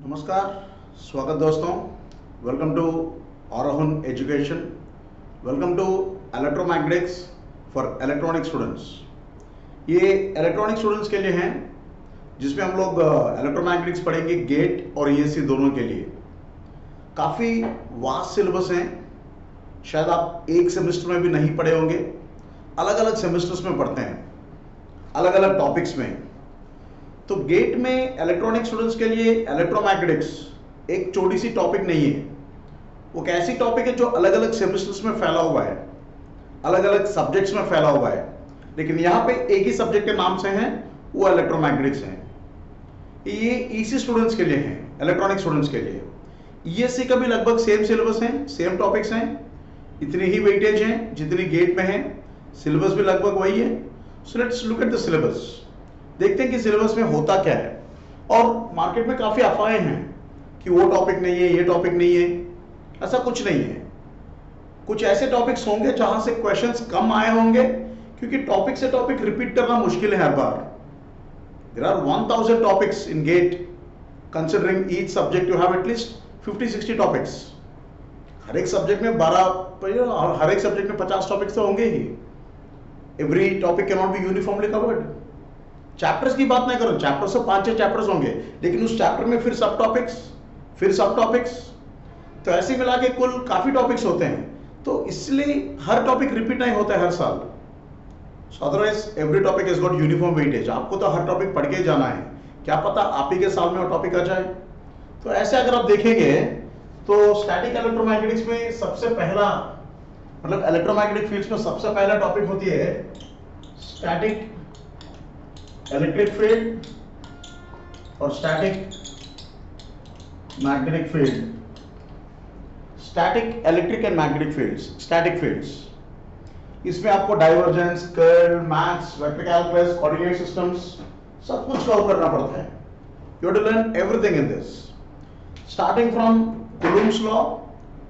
नमस्कार, स्वागत दोस्तों। Welcome to Aarohan education. Welcome to electromagnetics for electronic students. ये इलेक्ट्रॉनिक स्टूडेंट्स के लिए हैं जिसमें हम लोग इलेक्ट्रोमैग्नेटिक्स पढ़ेंगे गेट और ईएससी दोनों के लिए। काफ़ी वास्ट सिलेबस हैं, शायद आप एक सेमेस्टर में भी नहीं पढ़े होंगे। अलग अलग सेमेस्टर्स में पढ़ते हैं, अलग अलग टॉपिक्स में। तो गेट में इलेक्ट्रॉनिक स्टूडेंट्स के लिए इलेक्ट्रोमैग्नेटिक्स एक छोटी सी टॉपिक नहीं है, वो एक ऐसी टॉपिक है जो अलग अलग सेमेस्टर्स में फैला हुआ है, अलग अलग सब्जेक्ट्स में फैला हुआ है, लेकिन यहाँ पे एक ही सब्जेक्ट के नाम से हैं, वो इलेक्ट्रोमैग्नेटिक्स हैं। ये ईसी स्टूडेंट्स के लिए हैं, इलेक्ट्रॉनिक स्टूडेंट्स के लिए। ईएससी का भी लगभग सेम सिलेबस है, सेम टॉपिक्स हैं, इतनी ही वेटेज हैं जितनी गेट में है, सिलेबस भी लगभग वही है। So let's look at the syllabus. देखते हैं कि सिलेबस में होता क्या है। और मार्केट में काफ़ी अफवाहें हैं कि वो टॉपिक नहीं है, ये टॉपिक नहीं है। ऐसा कुछ नहीं है। कुछ ऐसे टॉपिक्स होंगे जहां से क्वेश्चंस कम आए होंगे, क्योंकि टॉपिक से टॉपिक रिपीट करना मुश्किल है हर बार। There are 1000 topics in GATE, considering each subject you have at least 50-60 topics. हर एक सब्जेक्ट में 12, हर एक सब्जेक्ट में 50 टॉपिक्स तो होंगे ही। Every topic can not be uniformly covered. Chapters की बात नहीं करो, चैप्टर से 5-6 चैप्टर्स होंगे, लेकिन उस चैप्टर में फिर सब टॉपिक्स, फिर सब टॉपिक्स, तो ऐसे मिला के कुल काफी टॉपिक्स होते हैं। तो इसलिए हर टॉपिक रिपीट नहीं होता है हर साल। सो otherwise every topic is got uniform weightage. आपको तो हर टॉपिक पढ़ के ही जाना है, क्या पता आप ही के साल में वो टॉपिक आ जाए। तो ऐसे अगर आप देखेंगे तो स्टैटिक इलेक्ट्रोमैग्नेटिक्स में सबसे पहला, मतलब इलेक्ट्रोमैग्नेटिक फील्ड्स में सबसे पहला टॉपिक होती है स्टैटिक इलेक्ट्रिक फील्ड और static magnetic field. Static electric and magnetic fields, static fields. इसमें आपको divergence, curl, maths, vector calculus, coordinate systems सब कुछ कवर करना पड़ता है। You have to learn everything in this, starting from Coulomb's law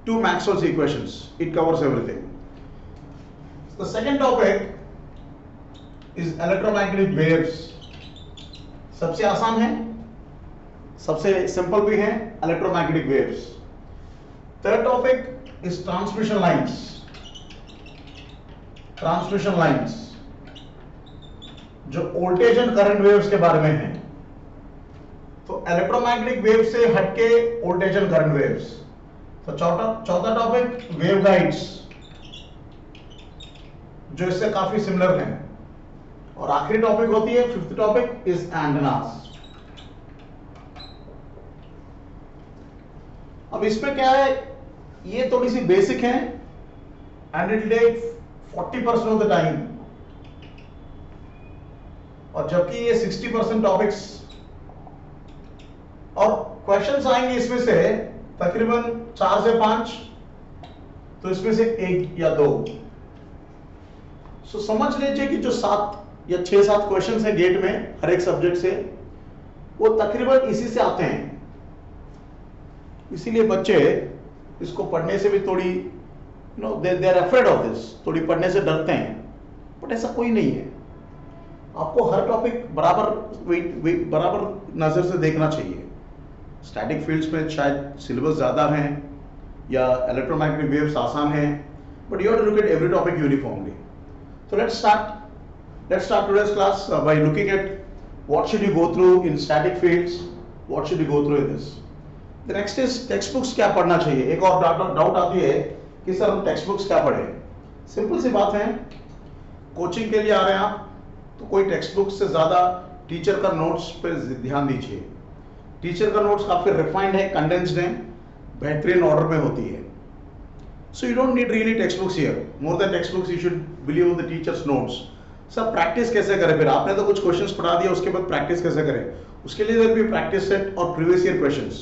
to Maxwell's equations, it covers everything. The second topic is electromagnetic waves. सबसे आसान है, सबसे simple भी है, electromagnetic waves. Third topic is transmission lines. Transmission lines जो voltage and current waves के बारे में है। तो इलेक्ट्रोमैग्नेटिक वेव से हटके वोल्टेज एंड करंट वेव्स। तो चौथा टॉपिक वेव गाइड्स, जो इससे काफी सिमिलर है। और आखिरी टॉपिक होती है, फिफ्थ टॉपिक इज एंटेनास। अब इसमें क्या है, ये थोड़ी सी बेसिक है and it take 40% of the time, और जबकि ये 60% टॉपिक्स। और क्वेश्चंस आएंगे इसमें से तकरीबन 4 से 5, तो इसमें से 1 या 2। सो समझ लीजिए कि जो 7 या 6-7 क्वेश्चन है गेट में हर एक सब्जेक्ट से, वो तकरीबन इसी से आते हैं। इसीलिए बच्चे इसको पढ़ने से भी थोड़ी they are afraid of this, थोड़ी पढ़ने से डरते हैं। बट ऐसा कोई नहीं है, आपको हर टॉपिक बराबर नजर से देखना चाहिए। स्टैटिक फील्ड्स में शायद सिलेबस ज्यादा है या इलेक्ट्रोमैग्नेटिक वेव्स आसान है, but you have to look at every topic uniformly. So let's start today's class by looking at what should you go through in static fields, what should you go through in this. The next is textbooks क्या पढ़ना चाहिए। एक और doubt आती है कि sir हम text क्या पढ़ें। सिंपल सी बात है, कोचिंग के लिए आ रहे हैं आप, तो कोई टेक्स्ट बुक से ज्यादा टीचर का नोट्स पे ध्यान दीजिए। टीचर का नोट्स काफी रिफाइंड है, कंडेंस्ड है, बेहतरीन ऑर्डर में होती है। So you don't need really textbooks here. More than textbooks, you should believe on the teacher's notes. सब प्रैक्टिस कैसे करें, फिर आपने तो कुछ क्वेश्चंस पढ़ा दिया, उसके बाद प्रैक्टिस कैसे करें, उसके लिए देयर बी प्रैक्टिस सेट और प्रीवियस ईयर क्वेश्चंस।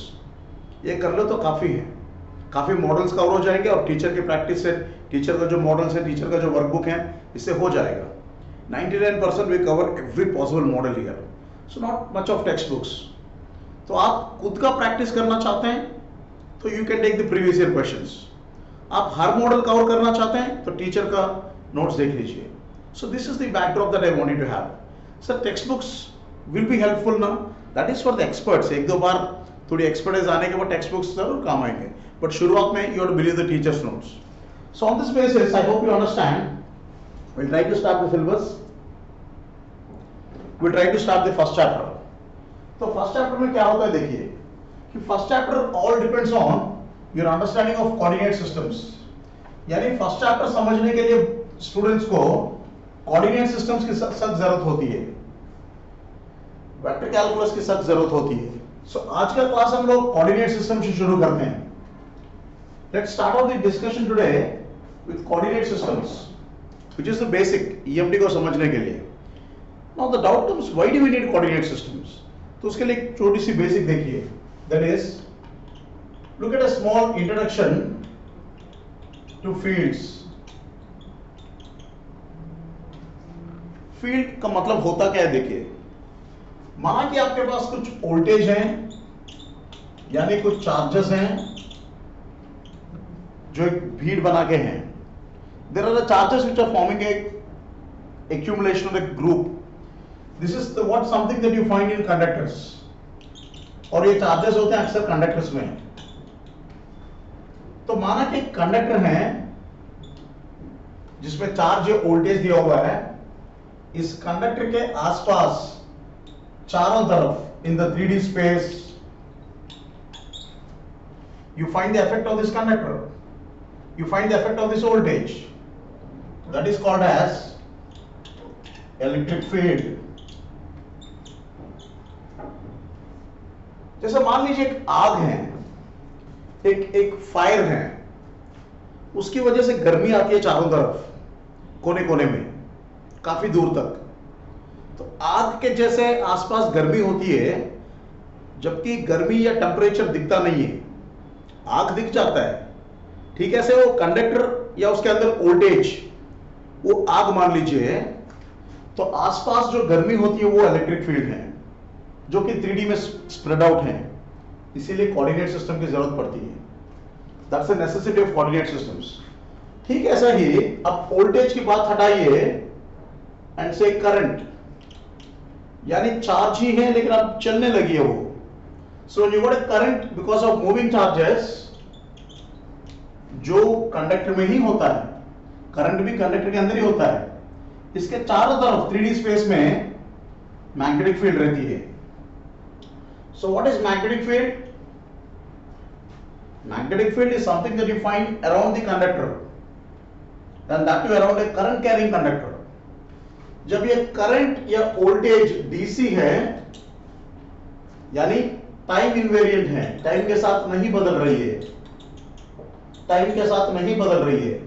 ये कर लो तो काफी है, काफी मॉडल्स कवर हो जाएंगे, और टीचर के प्रैक्टिस सेट, टीचर का जो मॉडल्स है, टीचर का जो वर्कबुक है, इससे हो जाएगा। 99% we cover every possible model here, so not much of text books. तो आप खुद का प्रैक्टिस करना चाहते हैं तो you can take the previous year questions. आप हर मॉडल कवर करना चाहते हैं तो टीचर का नोट्स देख लीजिए। So this is the backdrop that I wanted to have. Sir textbooks will be helpful ना, that is for the experts. एक दो बार थोड़ी एक्सपर्टाइज आने के बाद टेक्स्ट बुक्स जरूर काम आएंगे, बट शुरुआत में you have to believe the teachers notes. So on this basis I hope you understand. we'll try to start the syllabus. we'll try to start the first chapter. तो first chapter में क्या होता है देखिए कि first chapter all depends on your understanding of coordinate systems. यानी first chapter समझने के लिए स्टूडेंट्स को कोऑर्डिनेट सिस्टम्स की सख्त जरूरत होती है, वेक्टर कैलकुलस की सख्त जरूरत होती है. सो आज का क्लास हम लोग कोऑर्डिनेट सिस्टम से शुरू करते हैं. Let's start off the discussion today with coordinate systems which is the basic EMT को समझने के लिए. Now the doubt comes, why do we need coordinate systems? तो उसके लिए एक छोटी सी बेसिक देखिए, that is look at a small introduction to fields. Field का मतलब होता क्या है देखिए. माना कि आपके पास कुछ वोल्टेज हैं, यानी कुछ चार्जेस हैं जो एक भीड़ बना के हैं. There are the charges which are forming a accumulation of a group. This is the what something that you find in conductors. और ये चार्जेस होते हैं अक्सर कंडक्टर्स में. तो माना कि कंडक्टर है जिसमें चार्ज वोल्टेज दिया हुआ है. इस कंडक्टर के आसपास चारों तरफ in the 3D space you find the effect of this conductor, you find the effect of this voltage, that is called as electric field. जैसे मान लीजिए एक आग है, एक फायर है, उसकी वजह से गर्मी आती है चारों तरफ, कोने कोने में, काफी दूर तक. तो आग के जैसे आसपास गर्मी होती है, जबकि गर्मी या टेम्परेचर दिखता नहीं है, आग दिख जाता है. ठीक है, ऐसे वो कंडक्टर या उसके अंदर वोल्टेज, वो आग मान लीजिए, तो आसपास जो गर्मी होती है वो इलेक्ट्रिक फील्ड है, जो कि 3D में स्प्रेड आउट है. इसीलिए कोऑर्डिनेट सिस्टम की जरूरत पड़ती है. That's the necessity of coordinate systems. ठीक ऐसा ही अब वोल्टेज की बात हटाइए एंड से करंट, यानी चार्ज ही है लेकिन अब चलने लगी है वो. So you got a current because of moving charges, जो कंडक्टर में ही होता है. करंट भी कंडक्टर के अंदर ही होता है. इसके चारों तरफ 3D स्पेस में मैग्नेटिक फील्ड रहती है. So what is magnetic field? Magnetic field is something that you find around the conductor and that too around a current carrying conductor. जब ये करंट या वोल्टेज डीसी है, यानी टाइम इनवेरिएंट है, time के साथ नहीं बदल रही है, टाइम के साथ नहीं बदल रही है,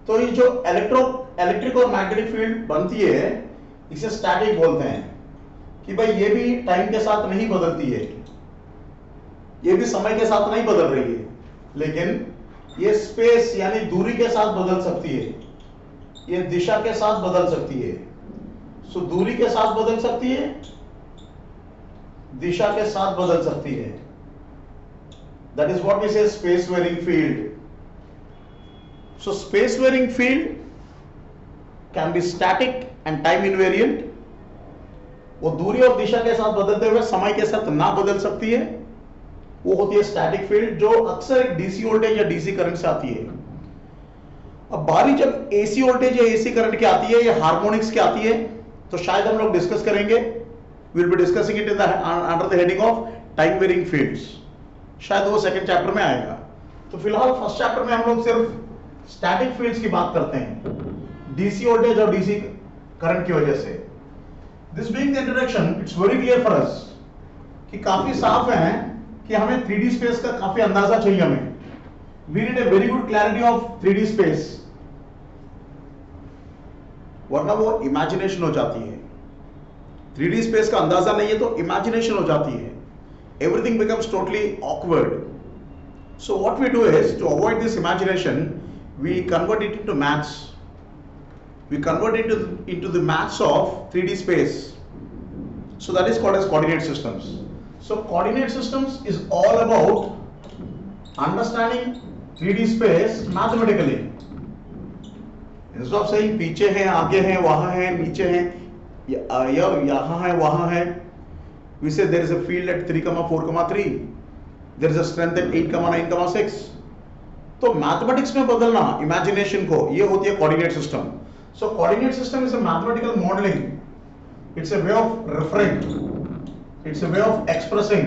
तो ये जो इलेक्ट्रिक और मैग्नेटिक फील्ड बनती है, इसे स्टैटिक बोलते हैं. कि भाई ये भी टाइम के साथ नहीं बदलती है, ये भी समय के साथ नहीं बदल रही है, लेकिन ये स्पेस यानी दूरी के साथ बदल सकती है, ये दिशा के साथ बदल सकती है. सो दूरी के साथ बदल सकती है, दिशा के साथ बदल सकती है. That is what we say space varying field. So space varying field can be static and time invariant. वो दूरी और दिशा के साथ बदलते हुए समय के साथ ना बदल सकती है, वो होती है स्टैटिक फील्ड, जो अक्सर एक डीसी वोल्टेज या डीसी करंट से आती है. अब बारी जब एसी वोल्टेज या एसी करंट की आती है या हार्मोनिक्स की आती है, तो शायद हम लोग डिस्कस करेंगे. We will be discussing it in the under the heading of time varying fields. शायद वो सेकंड चैप्टर में आएगा. तो फिलहाल फर्स्ट चैप्टर में हम लोग सिर्फ स्टैटिक फील्ड्स की बात करते हैं, डीसी वोल्टेज और डीसी करंट की वजह से. This being the introduction, it's very clear for us कि काफी साफ है कि हमें 3D स्पेस का काफी अंदाजा चाहिए. हमें we need a very good clarity of 3D space, वरना वो इमेजिनेशन हो जाती है. 3D स्पेस का अंदाजा नहीं है तो इमेजिनेशन हो जाती है. Everything becomes totally awkward. So what we do is to avoid this imagination, we convert it into maths. We convert it into the maths of 3D space. So that is called as coordinate systems. So coordinate systems is all about understanding 3D space mathematically. Instead of saying पीछे है, आगे है, वहां है, नीचे है, यहाँ है, वहां है, we say there is a field at 3,4,3, there is a strength at 8,9,6. तो मैथमेटिक्स में बदलना इमेजिनेशन को, ये होती है coordinate system. So coordinate system is a mathematical modelling. It's a way of referring, it's a way of expressing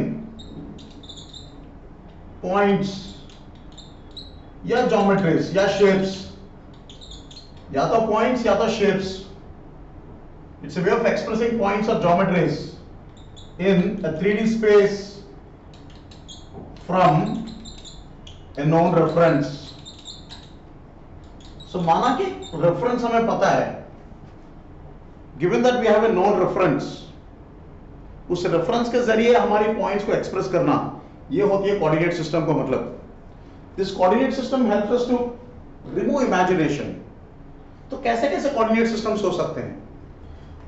points या geometries या shapes, या तो पॉइंट्स या तो shapes. It's a way of expressing points और geometries in a 3D space from a known reference. So माना कि reference हमें पता है, given that we have a known reference, उस reference के जरिए हमारी points को express करना, ये होती है coordinate system का मतलब. This coordinate system helps us to remove imagination. तो कैसे कैसे coordinate systems हो सकते हैं?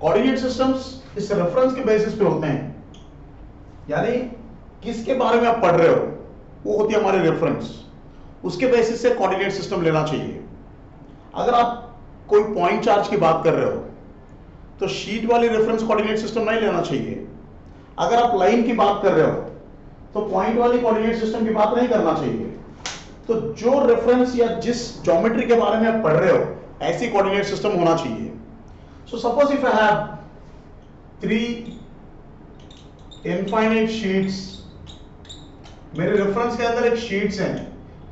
Coordinate systems इस reference के basis पे होते हैं, यानी किसके बारे में आप पढ़ रहे हो वो होती है हमारे रेफरेंस, उसके बेसिस से कोऑर्डिनेट सिस्टम लेना चाहिए. अगर आप कोई पॉइंट चार्ज की बात कर रहे हो तो शीट वाली रेफरेंस कोऑर्डिनेट सिस्टम नहीं लेना चाहिए. अगर आप लाइन की बात कर रहे हो तो पॉइंट वाली कोऑर्डिनेट सिस्टम की बात नहीं करना चाहिए. तो जो रेफरेंस या जिस ज्योमेट्री के बारे में आप पढ़ रहे हो ऐसी कोऑर्डिनेट सिस्टम होना चाहिए. So suppose if I have 3 infinite sheets, मेरे रेफरेंस के अंदर एक शीट्स हैं,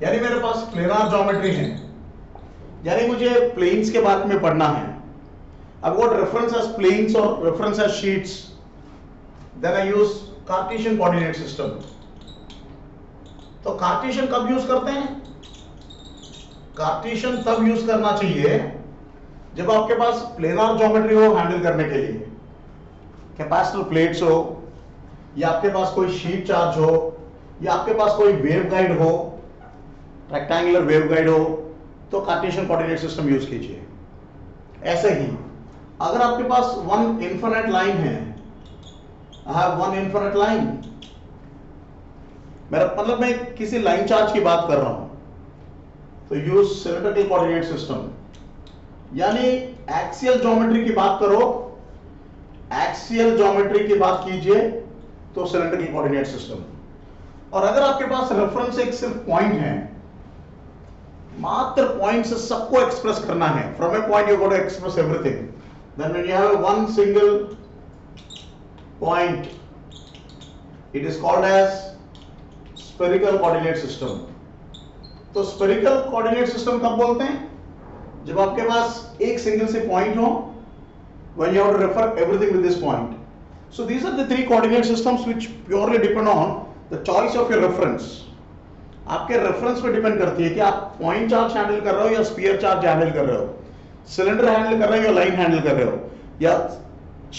यानी मेरे पास प्लेनार ज्योमेट्री है, यानी मुझे प्लेन्स के बारे में पढ़ना है. I've got reference as planes or reference as sheets, then I use Cartesian coordinate system. तो कार्टेशियन कब यूज करते हैं? कार्टेशियन तब यूज करना चाहिए जब आपके पास प्लेनार ज्योमेट्री हो हैंडल करने के लिए, कैपेसिटर प्लेट्स हो, या आपके पास कोई शीट चार्ज हो, या आपके पास कोई वेव गाइड हो, रेक्टेंगुलर वेव गाइड हो, तो कार्टेशियन कोऑर्डिनेट सिस्टम यूज कीजिए. ऐसे ही अगर आपके पास वन इनफिनिट लाइन है, I have one infinite line, मेरा मतलब मैं किसी लाइन चार्ज की बात कर रहा हूं, तो यूज सिमेट्रिकल कोऑर्डिनेट सिस्टम. यानी एक्सियल ज्योमेट्री की बात करो, एक्सियल ज्योमेट्री की बात कीजिए तो सिलेंड्रिकल कोऑर्डिनेट सिस्टम. और अगर आपके पास रेफरेंस एक सिर्फ पॉइंट है, मात्र पॉइंट से सबको एक्सप्रेस करना है, from a point you got to express everything, then when you have one single point it is called as spherical coordinate system. तो स्फेरिकल कोऑर्डिनेट सिस्टम कब बोलते हैं? जब आपके पास एक सिंगल से पॉइंट हो, when you have to refer everything with this point. So these are the 3 coordinate systems which purely depend on the choice of your reference. आपके रेफरेंस पे डिपेंड करती है कि आप पॉइंट चार्ज हैंडल कर रहे हो या स्फीयर चार्ज हैंडल कर रहे हो, सिलेंडर हैंडल कर रहे हो या लाइन हैंडल कर रहे हो, या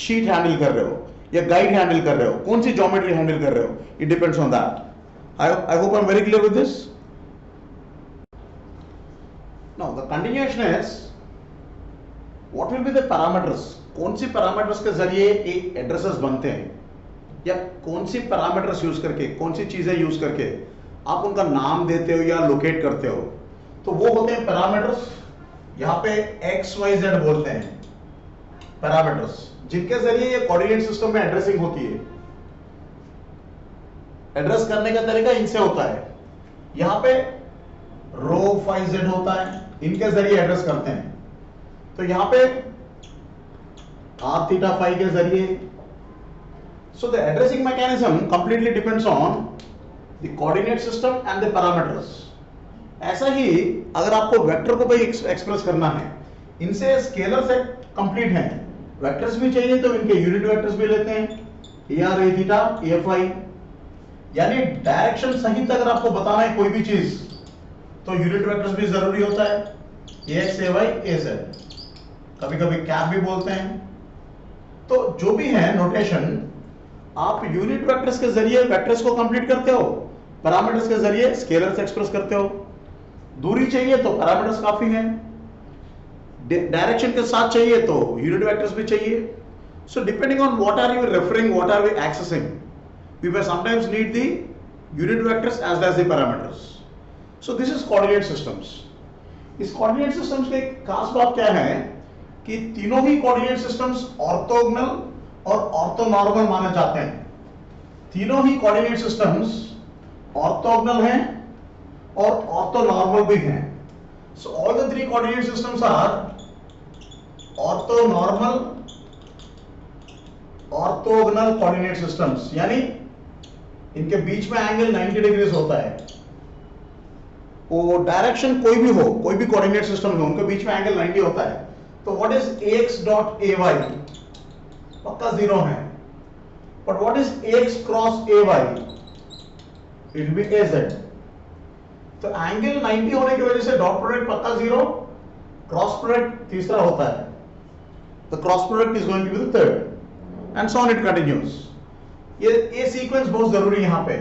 शीट हैंडल कर रहे हो या गाइड हैंडल कर रहे हो, कौन सी ज्योमेट्री हैंडल कर रहे हो, it depends on that. I hope I'm very clear with this. Now the continuation is what will be the parameters. कौन सी पैरामीटर्स के जरिए एक एड्रेसेस बनते हैं, या कौन सी पैरामीटर्स यूज करके, कौन सी चीजें यूज करके आप उनका नाम देते हो या लोकेट करते हो, तो वो होते हैं पैरामीटर्स. यहाँ पे एक्स वाई जेड बोलते हैं पैरामीटर्स, जिनके जरिए ये कोऑर्डिनेट सिस्टम में एड्रेसिंग होती है. एड्रेस करने का तरीका इनसे होता है. यहाँ पे रो फाई जेड होता है, इनके जरिए एड्रेस करते हैं. तो यहाँ पे आर थीटा फाई के जरिए. So the addressing mechanism completely depends on the coordinate system and the parameters. ऐसा ही अगर आपको वेक्टर को भी एक्सप्रेस करना है, इनसे स्केलर से कंप्लीट है, वेक्टर्स भी चाहिए तो इनके यूनिट वेक्टर्स भी लेते हैं, a r a theta a phi. यानी डायरेक्शन सहित अगर आपको बताना है कोई भी चीज तो यूनिट वेक्टर्स भी जरूरी होता है, ए एक्स ए वाई ए जेड, कभी कभी कैप भी बोलते हैं. तो जो भी है नोटेशन, आप यूनिट वेक्टर्स के जरिए वेक्टर्स को कंप्लीट करते हो, पैरामीटर्स के जरिए स्केलर से एक्सप्रेस करते हो. दूरी चाहिए तो पैरामीटर्स काफी हैं, डायरेक्शन के साथ चाहिए तो यूनिट वेक्टर्स भी चाहिए. So depending on what are you referring, what are we accessing, we may sometimes need the unit vectors as well as the parameters. So this is coordinate systems. इस coordinate systems के खास बात क्या है कि तीनों ही coordinate systems orthogonal और orthonormal माने जाते हैं. तीनों ही कोऑर्डिनेट सिस्टम्स ऑर्थोगोनल हैं और ऑर्थोनॉर्मल भी हैं. So all the three coordinate systems are orthonormal orthogonal coordinate systems, यानी इनके बीच में एंगल 90 डिग्रीज होता है. वो डायरेक्शन कोई भी हो, कोई भी कोऑर्डिनेट सिस्टम हो, उनके बीच में एंगल 90 होता है. तो what is ax dot ay? पक्का 0 है. But what is ax cross ay? It will B az. तो एंगल 90 होने की वजह से डॉट प्रोडक्ट पक्का 0, क्रॉस प्रोडक्ट तीसरा होता है. The cross product is going to be the third and so on it continues. ये सीक्वेंस बहुत जरूरी है यहां पे.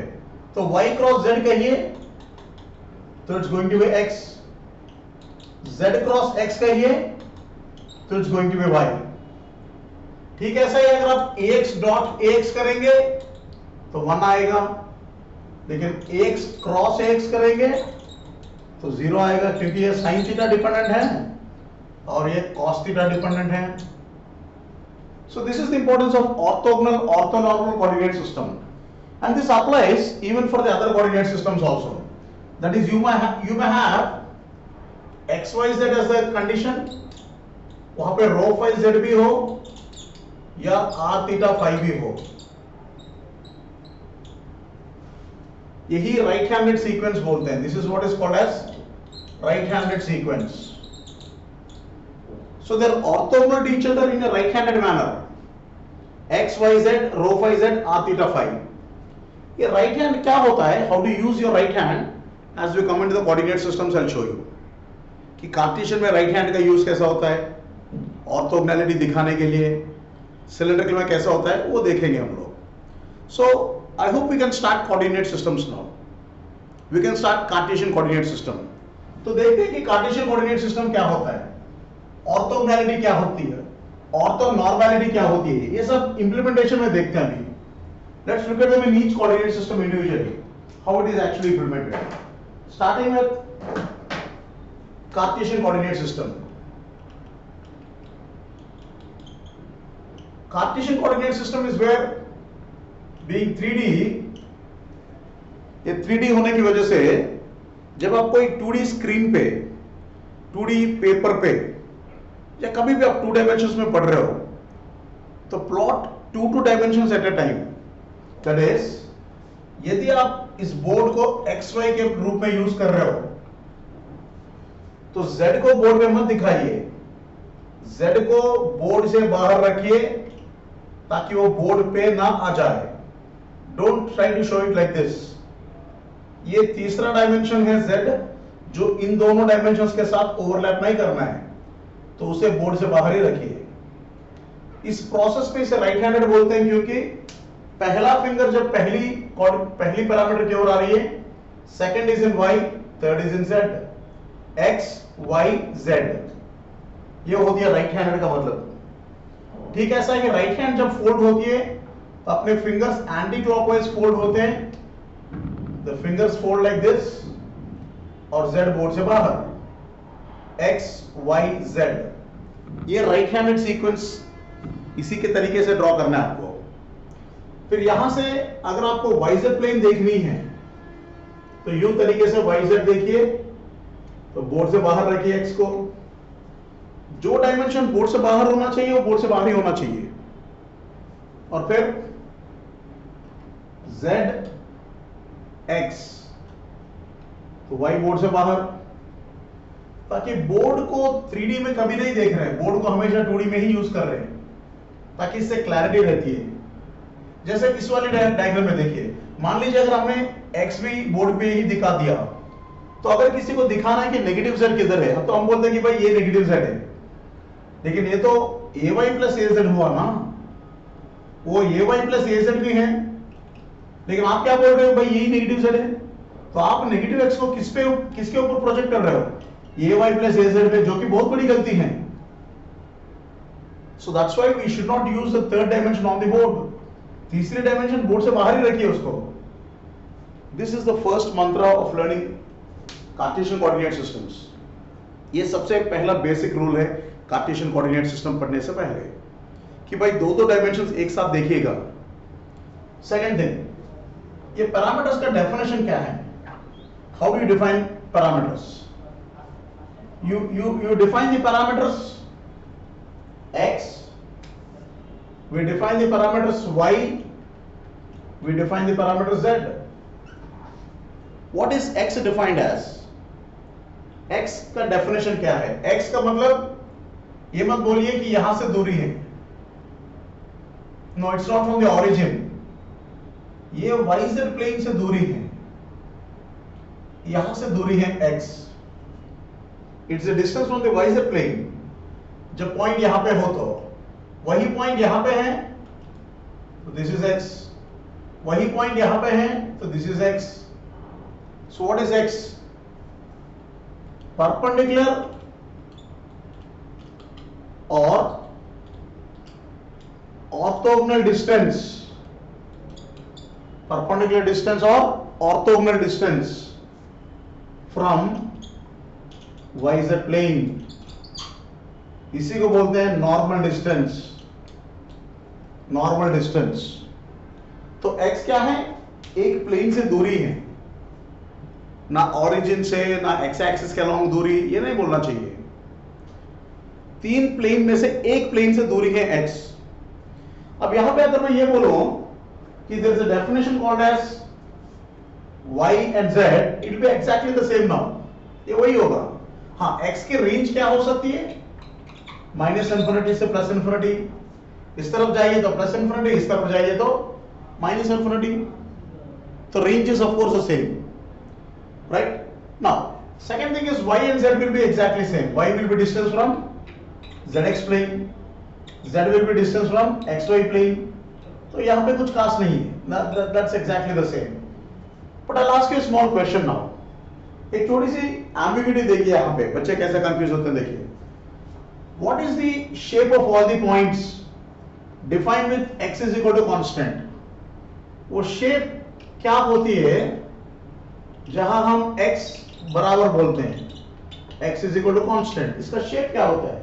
तो y क्रॉस z कहिए तो it's going to be x, z cross x कहिए तो it's going to be y. ठीक है. ऐसा ही अगर आप ax डॉट ax करेंगे तो 1 आएगा, लेकिन ax क्रॉस ax करेंगे तो 0 आएगा, क्योंकि ये sin थीटा डिपेंडेंट है और ये cos थीटा डिपेंडेंट है. So this is the importance of orthogonal orthonormal coordinate system, and this applies even for the other coordinate systems also. That is, you may have x y z as the condition, वहां पे rho phi z भी हो या r theta phi भी हो. यही right handed sequence बोलते हैं. This is what is called as right handed sequence. So they are orthogonal to each other in a right-handed manner. X, Y, Z, rho phi Z, r theta phi. ये right hand क्या होता है? How to use your right hand? As we come into the coordinate systems, I'll show you. कि Cartesian में right hand का use कैसा होता है? ऑर्थोगोनैलिटी दिखाने के लिए. सिलेंड्रिकल में कैसा होता है? वो देखेंगे हम लोग. So I hope we can start coordinate systems now. We can start Cartesian coordinate system. तो देखते हैं कि Cartesian coordinate system क्या होता है, ऑर्थोगोनैलिटी क्या होती है, ऑर्थोनॉर्मैलिटी क्या होती है. ये सब इंप्लीमेंटेशन में देखते हैं अभी. Let's look at them in each coordinate system individually, how it is actually implemented. Starting with Cartesian coordinate system. Cartesian coordinate system is where being 3D, ये 3D होने की वजह से जब आप कोई 2D स्क्रीन पे, 2D पेपर पे या कभी भी आप 2 डायमेंशंस में पढ़ रहे हो तो plot 2 dimensions at a time. That is, यदि आप इस बोर्ड को XY के रूप में यूज कर रहे हो तो Z को बोर्ड में मत दिखाइए, Z को बोर्ड से बाहर रखिए ताकि वो बोर्ड पे ना आ जाए. Don't try to show it like this. ये तीसरा डायमेंशन है Z, जो इन दोनों डायमेंशंस के साथ ओवरलैप नहीं करना है, तो उसे बोर्ड से बाहर ही रखिए. इस प्रोसेस में इसे राइट हैंडेड बोलते हैं, क्योंकि पहला फिंगर जब पहली पैरामीटर की ओर आ रही है, second is in y, third is in z. x y z, ये होती है राइट हैंडेड का मतलब. ठीक है. ऐसा है कि राइट हैंड जब फोल्ड होती है तो अपने फिंगर्स एंटी क्लॉकवाइज फोल्ड होते हैं. The fingers fold like this और z बोर्ड से बाहर. x y z, ये राइट हैंडेड सीक्वेंस इसी के तरीके से ड्रॉ करना है आपको. फिर यहां से अगर आपको yz प्लेन देखनी है तो यूं तरीके से yz देखिए, तो बोर्ड से बाहर रखिए x को. जो डायमेंशन बोर्ड से बाहर होना चाहिए वो बोर्ड से बाहर ही होना चाहिए. और फिर z x, तो y बोर्ड से बाहर, ताकि बोर्ड को 3D में कभी नहीं देख रहे हैं, बोर्ड को हमेशा 2D में ही यूज कर रहे हैं, ताकि इससे क्लैरिटी रहती है. जैसे इस वाले डायग्राम में देखिए, मान लीजिए अगर हमने x भी बोर्ड पे ही दिखा दिया, तो अगर किसी को दिखाना है कि नेगेटिव z किधर है, तो हम बोलते हैं कि भाई ये नेगेटिव z है. लेकिन ये तो ay प्लस az हुआ ना, वो ay प्लस az भी है, लेकिन आप क्या बोल रहे हो, भाई यही नेगेटिव z है. तो आप नेगेटिव x को किसके ऊपर प्रोजेक्ट कर रहे हो, ay प्लस az पे, जो कि बहुत बड़ी गलती है. So that's why we should not use the third dimension on the board. तीसरी डायमेंशन बोर्ड से बाहर ही रखिए उसको. This is the first mantra of learning Cartesian coordinate systems. ये सबसे पहला बेसिक रूल है Cartesian coordinate system पढ़ने से पहले, कि भाई दो डायमेंशंस एक साथ देखिएगा. सेकंड थिंग, ये पैरामीटर्स का डेफिनेशन क्या है? How do you define parameters? you define the parameters x, we define the parameters y, we define the parameter z. What is x defined as? x का definition क्या है? x का मतलब ये मत बोलिए कि यहां से दूरी है, no it's not from the origin, ये yz प्लेन से दूरी है, यहां से दूरी है x, it's a distance from the yz plane. जब पॉइंट यहां पे हो तो वही पॉइंट यहां पे है तो दिस इज x, वही पॉइंट यहां पे है तो this is x। So what is x? Perpendicular और ऑर्थोगोनल डिस्टेंस, परपेंडिकुलर डिस्टेंस और orthogonal distance from yz plane, इसी को बोलते हैं नॉर्मल डिस्टेंस। नॉर्मल डिस्टेंस तो x क्या है? एक प्लेन से दूरी है, ना ऑरिजिन से ना x एक्सिस के अलोंग दूरी, ये नहीं बोलना चाहिए। तीन प्लेन में से एक प्लेन से दूरी है x। अब यहां पे अगर मैं ये बोलूं कि there is a definition called as y and z, it will be exactly the same now, ये वही होगा। हाँ, x की रेंज क्या हो सकती है? माइनस इंफिनिटी से प्लस इंफिनिटी, इस तरफ जाइए तो प्लस इंफिनिटी, इस तरफ जाइए तो माइनस इंफिनिटी, तो range is of course the same, right? Now second thing is y and z will be exactly same. y will be distance from zx plane, z will be distance from xy plane, तो यहां पे कुछ खास नहीं है, that's exactly the same. But I'll ask you a small question now. एक थोड़ी सी ambiguity देखिए यहां पे, बच्चे कैसे कंफ्यूज होते हैं देखिए। What is the shape of all the points defined with x is equal to constant? वो शेप क्या होती है जहां हम x बराबर बोलते हैं, x is equal to constant, इसका शेप क्या होता है?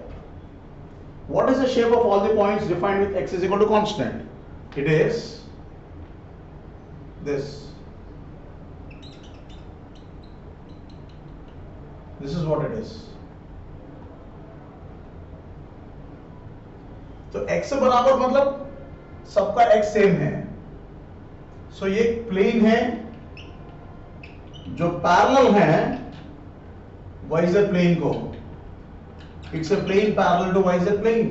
What is the shape of all the points defined with x is equal to constant? It is this, this is what it is. तो x से बराबर मतलब सबका x सेम है, सो ये प्लेन है जो पैरेलल है yz प्लेन को, it's a plane parallel to yz plane.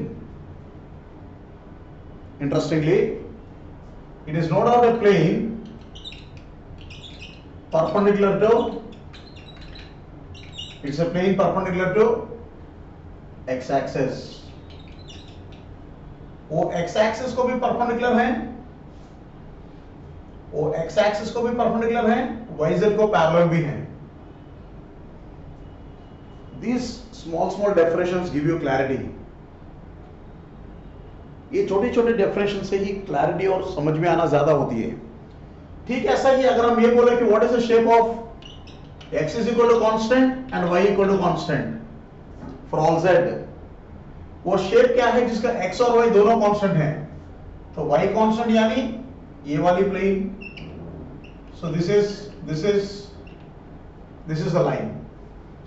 Interestingly it is no doubt a plane perpendicular to, it's a plane perpendicular to x axis, वो x axis को भी perpendicular है, वो x axis को भी perpendicular है, yz को parallel भी है। These small definitions give you clarity. ये छोटे छोटे डेफिनेशन से ही क्लैरिटी और समझ में आना ज्यादा होती है। ठीक ऐसा ही अगर हम ये बोले कि what is the shape of x is equal to constant and y equal to constant for all z, वो शेप क्या है जिसका x और y दोनों कांस्टेंट हैं? तो y कांस्टेंट यानी ये वाली plane, so this is the line,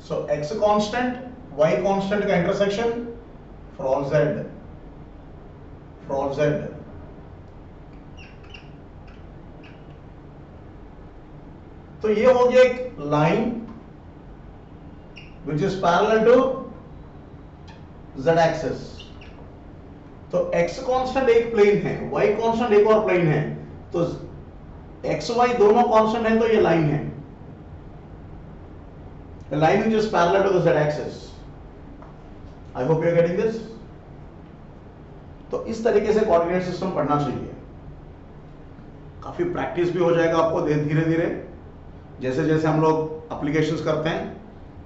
so x constant y constant का इंटरसेक्शन फॉर ऑल z, तो ये हो गया एक line which is parallel to z axis. तो x कांस्टेंट एक प्लेन है, y कांस्टेंट एक और प्लेन है, तो x y दोनों कांस्टेंट हैं, तो ये लाइन है, a line which is parallel to the z axis. I hope you are getting this. तो इस तरीके से कोऑर्डिनेट सिस्टम पढ़ना चाहिए, काफी प्रैक्टिस भी हो जाएगा आपको धीरे धीरे, जैसे जैसे हम लोग एप्लीकेशंस करते हैं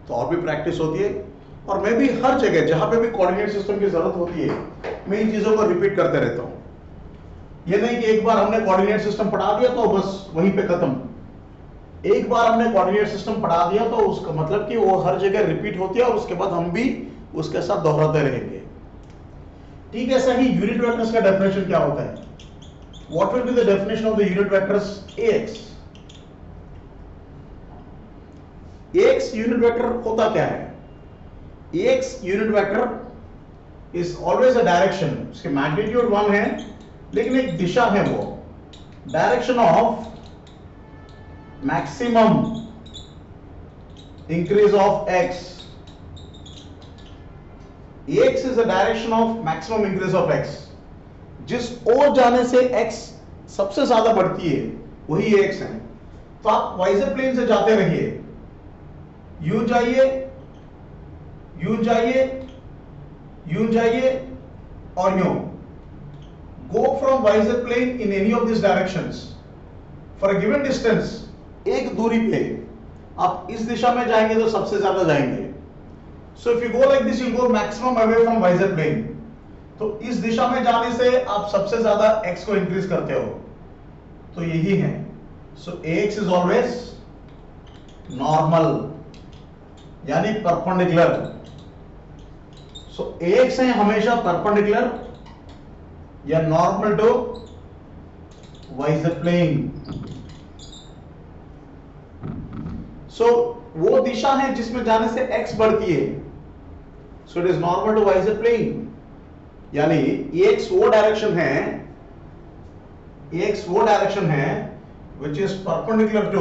तो और भी प्रैक्टिस होती है। और मैं भी हर जगह जहां पे भी कोऑर्डिनेट सिस्टम की जरूरत होती है मैं इन चीजों को रिपीट करते रहता हूं। ये नहीं कि एक बार हमने कोऑर्डिनेट सिस्टम पढ़ा दिया तो बस वहीं पे खत्म। एक बार हमने कोऑर्डिनेट सिस्टम पढ़ा दिया तो उसका मतलब कि वो हर जगह रिपीट होती है और उसके बाद हम भी उसके साथ दोहराते रहेंगे। ठीक ऐसा ही यूनिट वेक्टर्स का डेफिनेशन क्या होता है? What will be the definition of the unit vectors ax? X unit vector होता क्या है? X unit vector is always a direction, उसके मैग्नीट्यूड 1 है लेकिन एक दिशा है, वो direction of maximum increase of x. X is a direction of maximum increase of x. जिस ओर जाने से एक्स सबसे ज्यादा बढ़ती है वही एक्स है. तो आप वाइजर प्लेन से जाते रहिए, यूं जाइए, यूं जाइए, यूं जाइए और यूं. Go from YZ plane in any of this directions for a given distance. एक दूरी पे आप इस दिशा में जाएंगे तो सबसे ज्यादा जाएंगे. So if you go like this, you go maximum away from YZ plane. तो इस दिशा में जाने से आप सबसे ज्यादा एक्स को इंक्रीज करते हो. तो यही है. So X is always normal यानी परपेंडिकुलर. सो एक्स है हमेशा परपेंडिकुलर या normal to YZ plane. So वो दिशा है जिसमें जाने से एक्स बढ़ती है. So it is normal to YZ plane. यानी एक्स वो डायरेक्शन है, एक्स वो डायरेक्शन है which is perpendicular to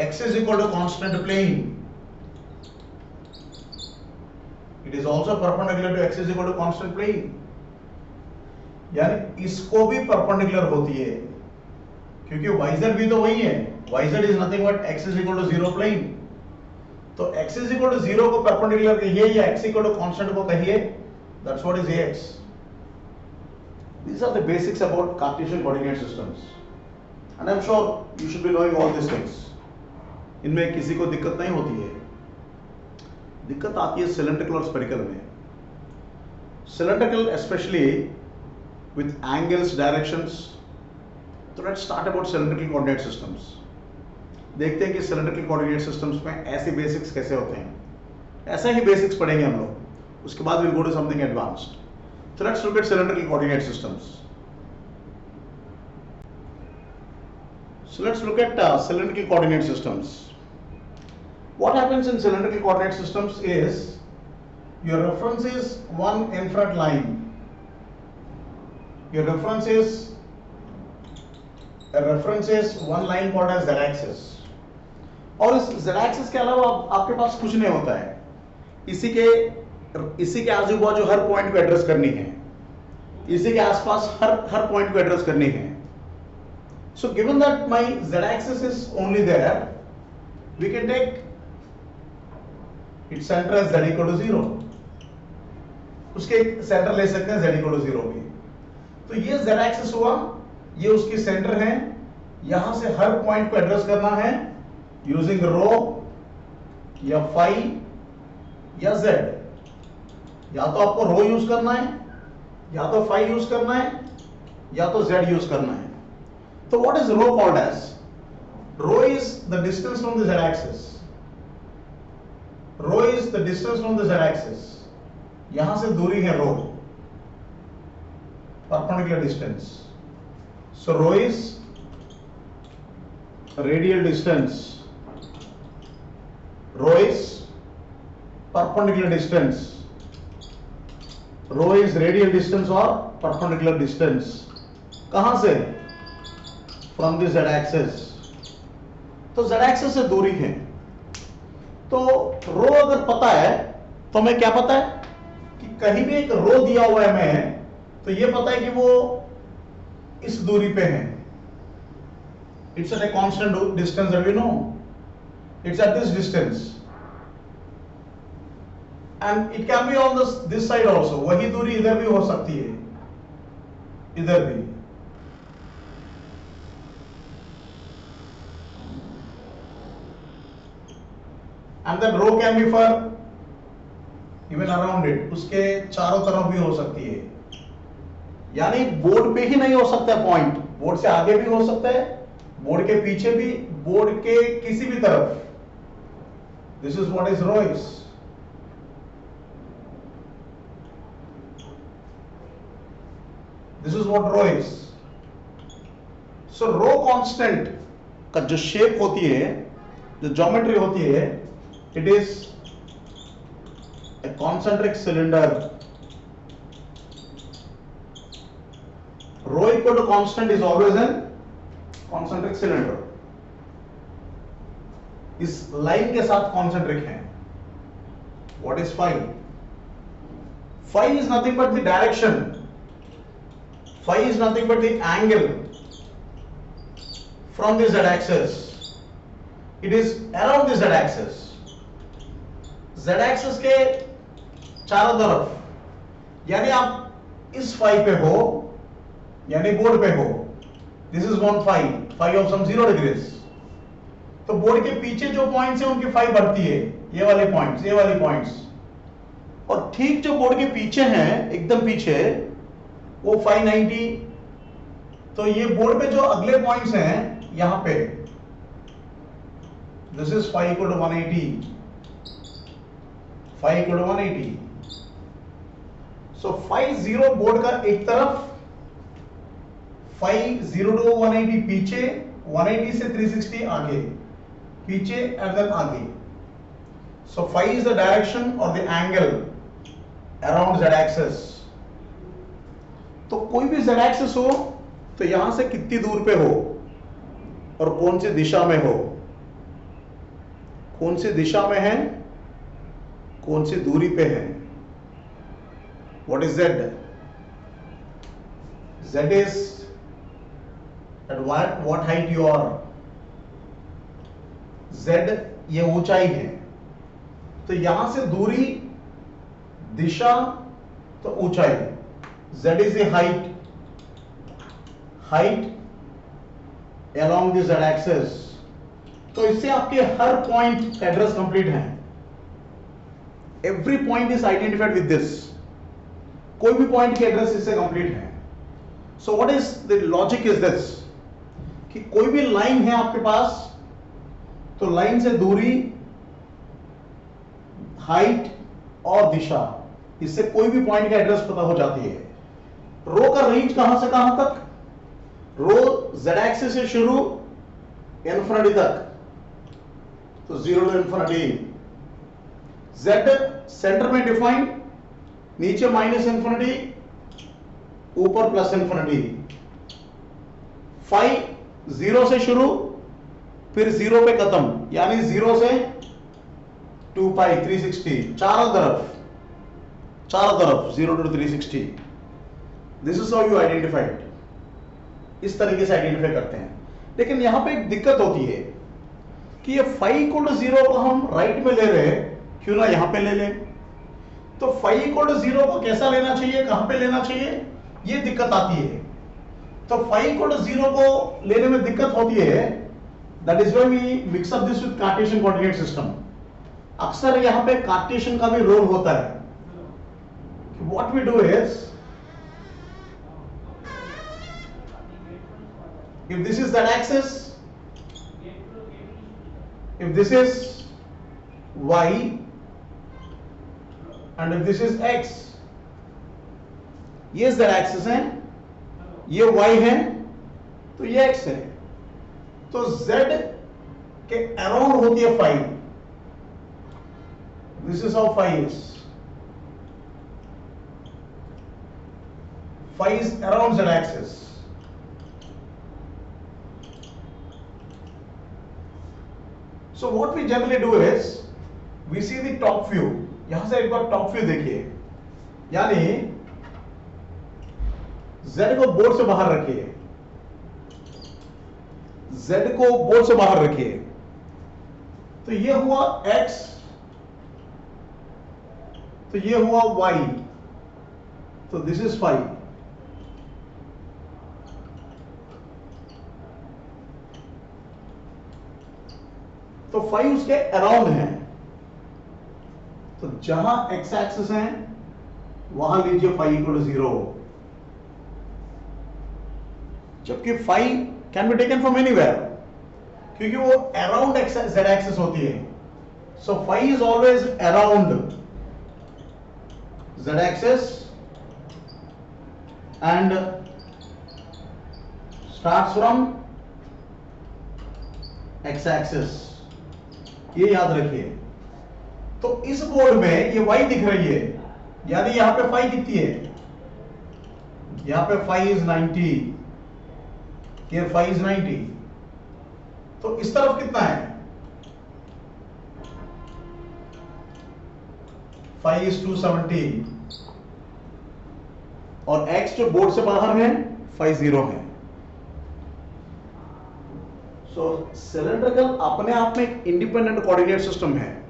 x is equal to constant plane. It is also perpendicular to x is equal to constant plane. यानी इसको भी perpendicular होती है क्योंकि वाइजर भी तो वही है. YZ is nothing but x is equal to 0 plane. तो x is equal to 0 को परपेंडिकुलर कहिए या x equal to constant को कहिए. That's what is Ax. These are the basics about Cartesian coordinate systems, and I'm sure you should be knowing all these things. इनमें किसी को दिक्कत नहीं होती है. दिक्कत आती है सिलेंड्रिकल और स्फेरिकल में. Cylindrical especially with angles, directions. So let's start about cylindrical coordinate systems. देखते हैं कि cylindrical coordinate systems में ऐसे बेसिक्स कैसे होते हैं. ऐसा ही बेसिक्स पढ़ेंगे हम लोग, उसके बाद we'll go to something advanced. So let's look at cylindrical coordinate systems. So let's look at cylindrical coordinate systems. What happens in cylindrical coordinate systems is your reference is one infrared line. Your reference is one line called as z-axis. और इस z-axis के अलावा आपके पास कुछ नहीं होता है. इसी के आजू बाजू हर पॉइंट को एड्रेस करनी है, इसी के आसपास हर पॉइंट को एड्रेस करनी है. So given that my z-axis is only there, we can take its center as z equal to 0. उसके सेंटर ले सकते हैं z equal to 0 भी. तो ये z-axis हुआ, ये उसकी सेंटर है. यहां से हर पॉइंट को एड्रेस करना है यूजिंग रो या फाई या z. या तो आपको रो यूज करना है, या तो फाई यूज करना है, या तो z यूज करना है. तो what is rho called as? Rho is the distance from the z-axis. Rho is the distance from the z-axis. यहां से दूरी है rho, perpendicular distance. So rho is radial distance. Rho is perpendicular distance. Rho is radial distance or perpendicular distance. कहां से? From the z-axis. तो z-axis से दूरी है. तो रो अगर पता है तो हमें क्या पता है कि कहीं भी एक रो दिया हुआ है हमें, तो ये पता है कि वो इस दूरी पे है. It's at a constant distance that we know. It's at this distance. And it can be on this side also. वही दूरी इधर भी हो सकती है, इधर भी. And that row can be for even around it. उसके चारों तरफ भी हो सकती है. यानी बोर्ड पे ही नहीं हो सकता है पॉइंट, बोर्ड से आगे भी हो सकता है, बोर्ड के पीछे भी, बोर्ड के किसी भी तरफ. This is what is rho is. This is what rho is. So rho constant का जो शेप होती है, जो ज्योमेट्री होती है, it is a concentric cylinder. Rho equal to constant is always an concentric cylinder. इस लाइन के साथ कॉन्सेंट्रिक है. What is phi? Phi is nothing but the direction. Phi is nothing but the angle from the z-axis. It is around the z-axis. Z-axis के चारों तरफ, यानी आप इस फाई पे हो, यानी बोर्ड पे हो. This is one phi, phi of some 0 degrees. तो बोर्ड के पीछे जो पॉइंट्स हैं उनकी फाई बढ़ती है, ये वाले पॉइंट्स, ये वाले पॉइंट्स. और ठीक जो बोर्ड के पीछे हैं, एकदम पीछे, वो फाई 90. तो ये बोर्ड पे जो अगले पॉइंट्स हैं यहां पे, this is phi equal to 180. Phi equal to 180. So phi 0 board का एक तरफ, फाई 0 टू 180 पीछे, 180 से 360 आगे, पीछे एंड देन आगे. So phi is the direction और the angle around z axis. तो कोई भी z एक्सिस हो तो यहां से कितनी दूर पे हो और कौन सी दिशा में हो, कौन सी दिशा में है, कौन सी दूरी पे है. What is z? z is at what height you are. z ये ऊंचाई है. तो यहां से दूरी, दिशा तो ऊंचाई. z is a height. Height along the z axis. तो इससे आपके हर पॉइंट का एड्रेस कंप्लीट है. Every point is identified with this. कोई भी पॉइंट के एड्रेस इससे कंप्लीट है. So what is the logic is this, कि कोई भी लाइन है आपके पास, तो लाइन से दूरी, हाइट और दिशा, इससे कोई भी पॉइंट का एड्रेस पता हो जाती है. रो का रेंज कहां से कहां तक? रो z एक्सिस से शुरू इन्फिनिटी तक, तो 0 टू इन्फिनिटी. z सेंटर में डिफाइंड, नीचे माइनस इन्फिनिटी, ऊपर प्लस इन्फिनिटी. फाई 0 से शुरू, फिर 0 पे खत्म, यानी 0 से 2 पाई 360, चारों तरफ 0 to 360. This is how you identified. इस तरीके से आइडेंटिफाई करते हैं. लेकिन यहां पे एक दिक्कत होती है कि ये फाई इक्वल टू 0 को हम राइट में ले रहे हैं, क्यों ना यहां पे ले लें. तो फाई इक्वल टू 0 को कैसा लेना चाहिए, कहां पे लेना चाहिए, ये दिक्कत आती है. तो फाई इक्वल टू 0 को लेने में दिक्कत होती है. That is why we mix up this with Cartesian coordinate system. अक्सर यहां पे कार्टेशियन का भी रोल होता है. What we do is, if this is that axis, if this is y and if this is x, ये z axis है, ये y है, तो ये x है. तो z के अराउंड होती है phi. This is how phi is. Phi is around z axis. So what we generally do is we see the top view. यहां से एक बार टॉप व्यू देखिए, यानी z को बोर्ड से बाहर रखिए, z को बोर्ड से बाहर रखिए. तो ये हुआ x, तो ये हुआ y, तो दिस इज फाई. तो फाई उसके अराउंड है. तो जहां x एक्सिस है वहां लीजिए फाई इक्वल टू 0. जबकि phi can be taken from anywhere, क्योंकि वो अराउंड z एक्सिस होती है. So phi is always around z axis and starts from X axis, ये याद रखिए। तो इस बोर्ड में ये y दिख रही है, यानी यहां पे फाई कितनी है, यहां पे फाई इज 90, ये फाई इज 90। तो इस तरफ कितना है, फाई इज 270, और x जो बोर्ड से बाहर है फाई 0 है। सो सिलेंड्रिकल अपने आप में एक इंडिपेंडेंट कोऑर्डिनेट सिस्टम है,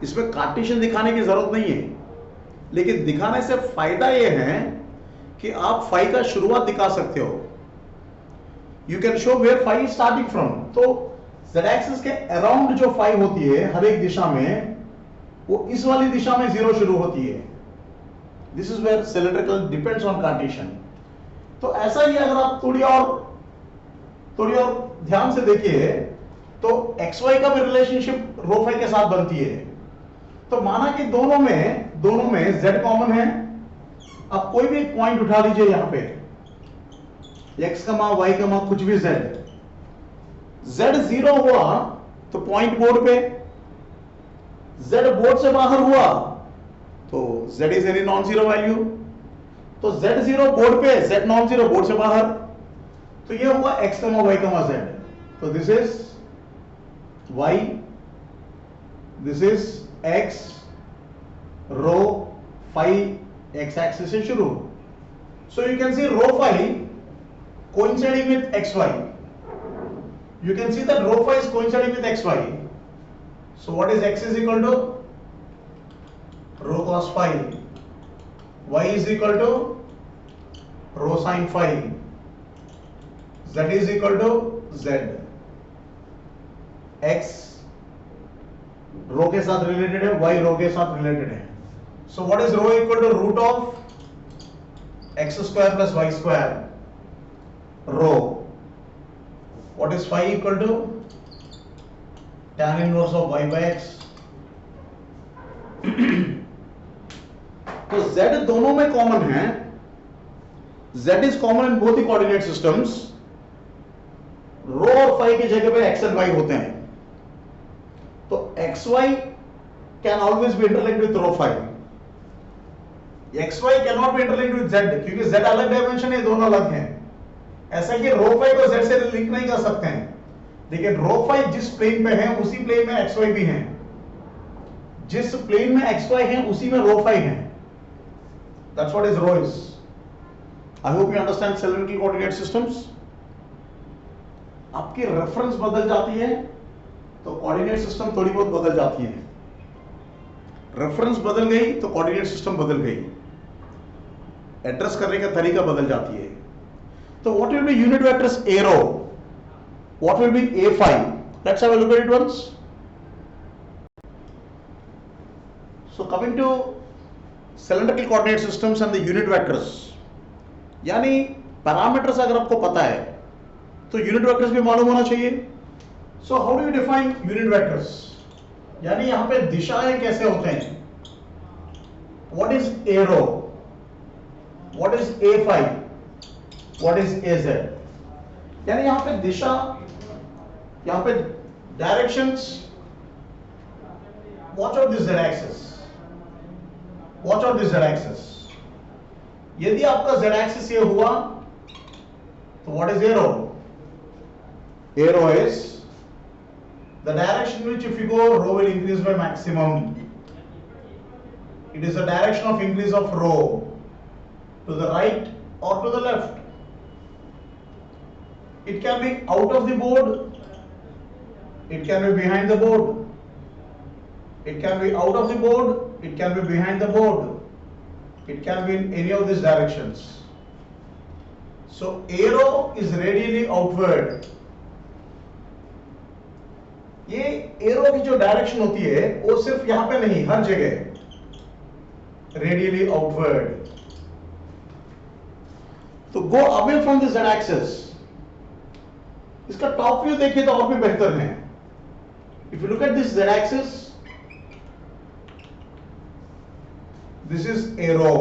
इसमें कार्टेशियन दिखाने की जरूरत नहीं है, लेकिन दिखाने से फायदा यह है कि आप फाई का शुरुआत दिखा सकते हो। You can show where phi is starting from. तो z एक्सिस के अराउंड जो फाई होती है हर एक दिशा में, वो इस वाली दिशा में 0 शुरू होती है। This is where cylindrical depends on Cartesian. तो ऐसा ही अगर आप थोड़ी और ध्यान से देखिए तो xy का भी रिलेशनशिप रो फाई के साथ बनती है। तो माना कि दोनों में z कॉमन है। अब कोई भी एक पॉइंट उठा लीजिए, यहां पे x, y, कुछ भी z 0 हुआ तो पॉइंट बोर्ड पे, z बोर्ड से बाहर हुआ तो z is any non zero value. तो z0 बोर्ड पे, z नॉन जीरो बोर्ड से बाहर, तो ये होगा x, y, z। तो this is y, this is x, rho phi x axis से शुरू। So you can see rho phi coinciding with xy. You can see that rho phi is coinciding with xy. So what is x is equal to rho cos phi, y is equal to rho sin phi, z is equal to z। x रो के साथ related है, y रो के साथ related है। So what is rho equal to root of x square plus y square rho। What is phi equal to tan inverse of y by x। तो z दोनों में common है, z is common in both the coordinate systems. Rho और phi की जगह पे x and y होते हैं। तो xy can always be interlinked with rho phi, xy can not be interlinked with z, क्योंकि z अलग डायमेंशन है, दोनों अलग हैं। ऐसा कि रो फाई को z से लिंक नहीं कर सकते हैं, लेकिन रो फाई जिस प्लेन पे है उसी प्लेन में xy भी है, जिस प्लेन में xy है उसी में रो फाई है। That's what is rho is. I hope you understand cylindrical coordinate systems. आपकी रेफरेंस बदल जाती है तो कोऑर्डिनेट सिस्टम थोड़ी बहुत बदल जाती है। रेफरेंस बदल गई तो कोऑर्डिनेट सिस्टम बदल गई, एड्रेस करने का तरीका बदल जाती है। So what will be unit vectors a rho? What will be a phi? Let's have a look at it once. So coming to cylindrical coordinate systems and the unit vectors, यानी parameters अगर आपको पता है तो unit vectors भी मालूम होना चाहिए। So how do you define unit vectors? यानी यहां पे दिशाएं कैसे होते हैं? What is a rho? What is a phi? What is AZ? यानी यहां पे दिशा, यहां पे directions. Watch out this z axis, watch out this z axis. यदि आपका z एक्सिस ये हुआ तो what is arrow? Arrow is the direction which if you go rho will increase by maximum. It is the direction of increase of rho to the right or to the left. It can be out of the board, it can be behind the board, it can be out of the board, it can be behind the board, it can be in any of these directions. So arrow is radially outward. ये arrow की जो direction होती है वो सिर्फ यहां पे नहीं, हर जगह रेडियली आउटवर्ड। तो go away from the z axis. इसका टॉप व्यू देखिए तो और भी बेहतर है। If you look at this z axis, this is arrow,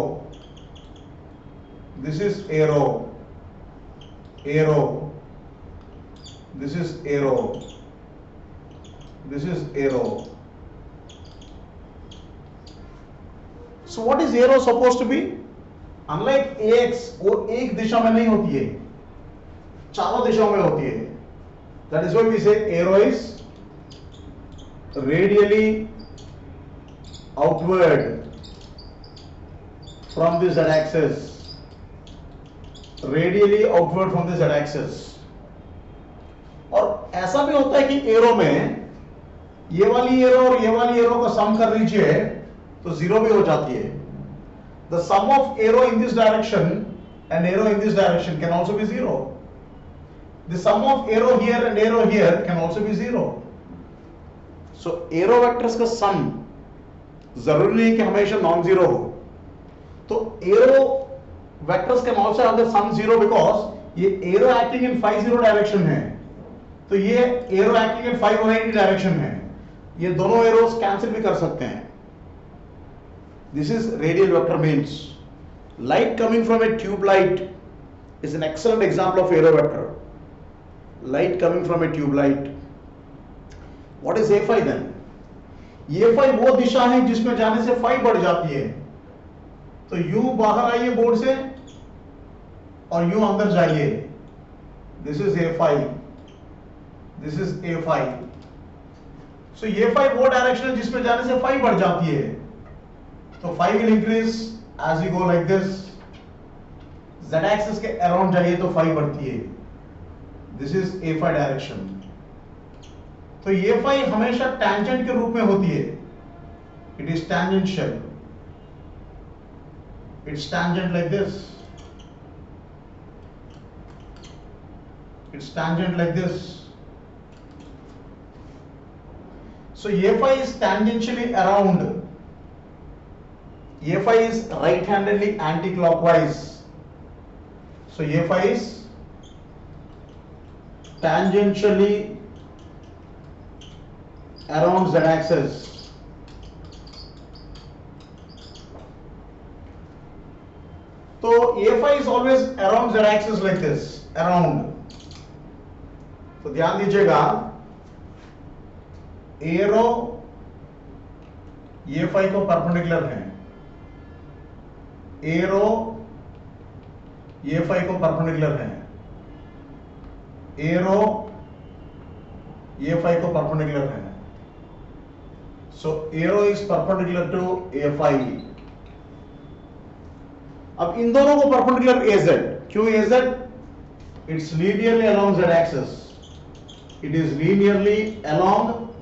this is arrow, arrow, this is arrow, This is arrow. So what is arrow supposed to be? Unlike ax, वो एक दिशा में नहीं होती है, चारों दिशाओं में होती है. That is why we say arrow is radially outward from the z-axis. Radially outward from the z-axis. और ऐसा भी होता है कि एरो में ये वाली एरो और ये वाली एरो को सम कर लीजिए तो जीरो भी हो जाती है. The sum of arrow in this direction and arrow in this direction can also be zero. The sum of arrow here and arrow here can also be zero. So arrow vectors का sum जरूरी नहीं कि हमेशा non zero हो. तो arrow vectors can also have the sum zero because ये arrow acting in phi zero direction है, तो ये arrow acting in phi 180 direction है. ये दोनों arrows कैंसिल भी कर सकते हैं. This is radial vector means. Light coming from a tube light is an excellent example of arrow vector. Light coming from a tube light. What is a phi then? ये phi वो दिशा है जिसमें जाने से phi बढ़ जाती है. तो यूं बाहर आइए बोर्ड से और यूं अंदर जाइए. This is a phi. This is a phi. So ये phi वो डायरेक्शन है जिसमें जाने से phi बढ़ जाती है. तो phi will increase as you go like this. Z axis के around जाइए तो phi बढ़ती है. This is a phi direction. तो ये phi हमेशा tangent के रूप में होती है. It is tangential. It's tangent like this. It's tangent like this. So ये phi is tangentially around. ये phi is right-handedly anti-clockwise. So ये phi is tangentially around z-axis. तो ये phi is always around z-axis like this, around. तो ध्यान दीजिएगा, arrow ये phi को परपेंडिकुलर है, एरो ये phi को परपेंडिकुलर है, एरो ये phi को परपेंडिकुलर है. So arrow is perpendicular to a phi. अब इन दोनों को परपेंडिकुलर AZ. क्यों AZ? It's linearly along z axis. It is linearly along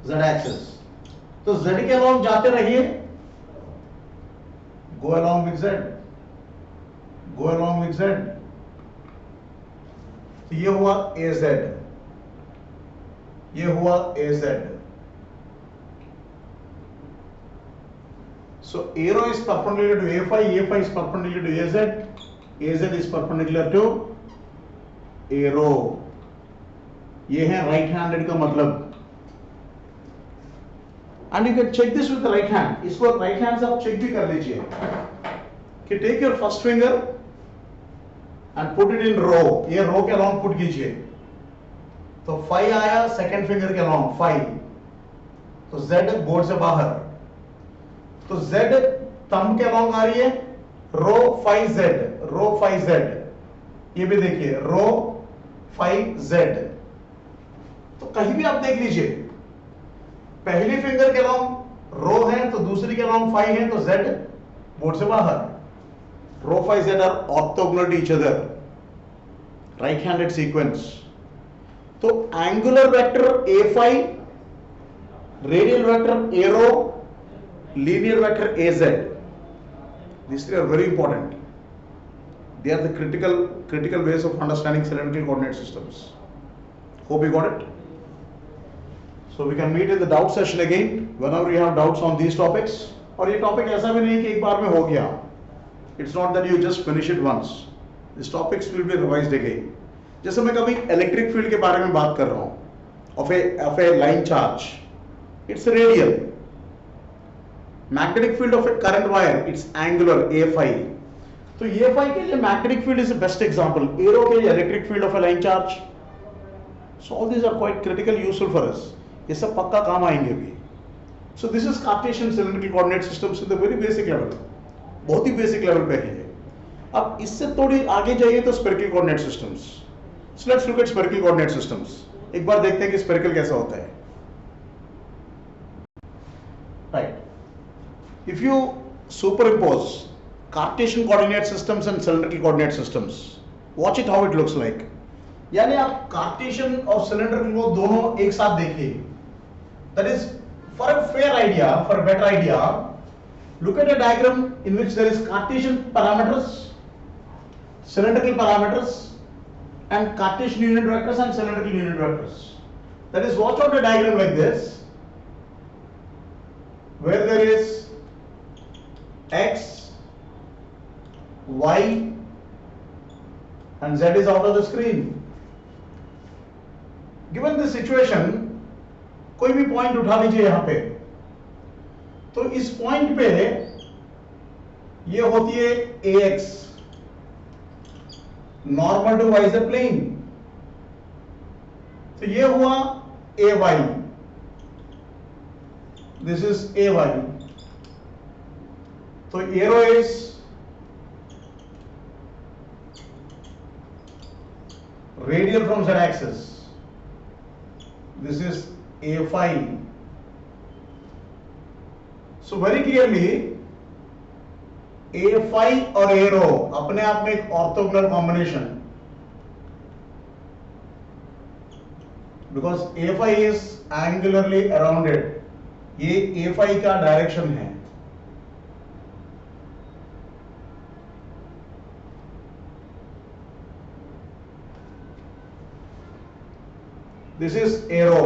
z axis. तो z के along जाते रहिए. Go along with z. Go along with z. तो ये हुआ AZ. ये हुआ AZ. So arrow is perpendicular to a phi is perpendicular to AZ is perpendicular to arrow. ये है right handed का मतलब. And you can check this with the right hand. इसको right hand से आप check भी कर लीजिए. कि take your first finger and put it in row. ये row के along put कीजिए. तो phi आया second finger के along phi. तो Z बोर्ड से बाहर. तो Z थंब के along आ रही है. रो phi Z. ये भी देखिए रो phi Z. तो कहीं भी आप देख लीजिए, पहली फिंगर के along रो है तो दूसरी के along phi है, तो Z बोर्ड से बाहर. Rho phi Z are orthogonal to each other, right-handed sequence. तो angular vector a phi, radial vector arrow, linear vector AZ. These three are very important. They are the critical ways of understanding cylindrical coordinate systems. Hope you got it. So we can meet in the doubt session again whenever you have doubts on these topics. और ये topic ऐसा भी नहीं कि एक बार में हो गया. It's not that you just finish it once. These topics will be revised again. जैसे मैं कभी इलेक्ट्रिक फील्ड के बारे में बात कर रहा हूँ, of a line charge, it's radial. Magnetic field of a current wire, it's angular, a phi. तो ये phi के लिए magnetic field is the best example. Arrow के लिए electric field of a line charge. So all these are quite critical, useful for us. ये सब पक्का काम आएंगे भी। सो this is Cartesian cylindrical coordinate systems in the very basic level, बहुत ही basic level पे है ये। अब इससे थोड़ी आगे जाइए तो spherical coordinate systems. So let's look eight spherical coordinate systems. एक बार देखते हैं कि स्फेरिकल कैसा होता है। Right, if you superimpose Cartesian coordinate systems and cylindrical coordinate systems, watch it how it looks like। यानी आप Cartesian और cylindrical को दोनों एक साथ देखिए। That is for a fair idea, for a better idea, look at a diagram in which there is Cartesian parameters, cylindrical parameters, and Cartesian unit vectors and cylindrical unit vectors. That is, watch out a diagram like this, where there is x, y and z is out of the screen। Given this situation, कोई भी point उठा लीजिए यहां पे, तो इस point पे ये होती है ax, normal to y is the plane. तो ये हुआ ay, दिस इज ay। तो a rho is radial from z axis, this is a phi। so very clearly a phi और एरो अपने आप में एक orthogonal combination, because a phi is angularly surrounded, ये a phi का डायरेक्शन है। This is arrow।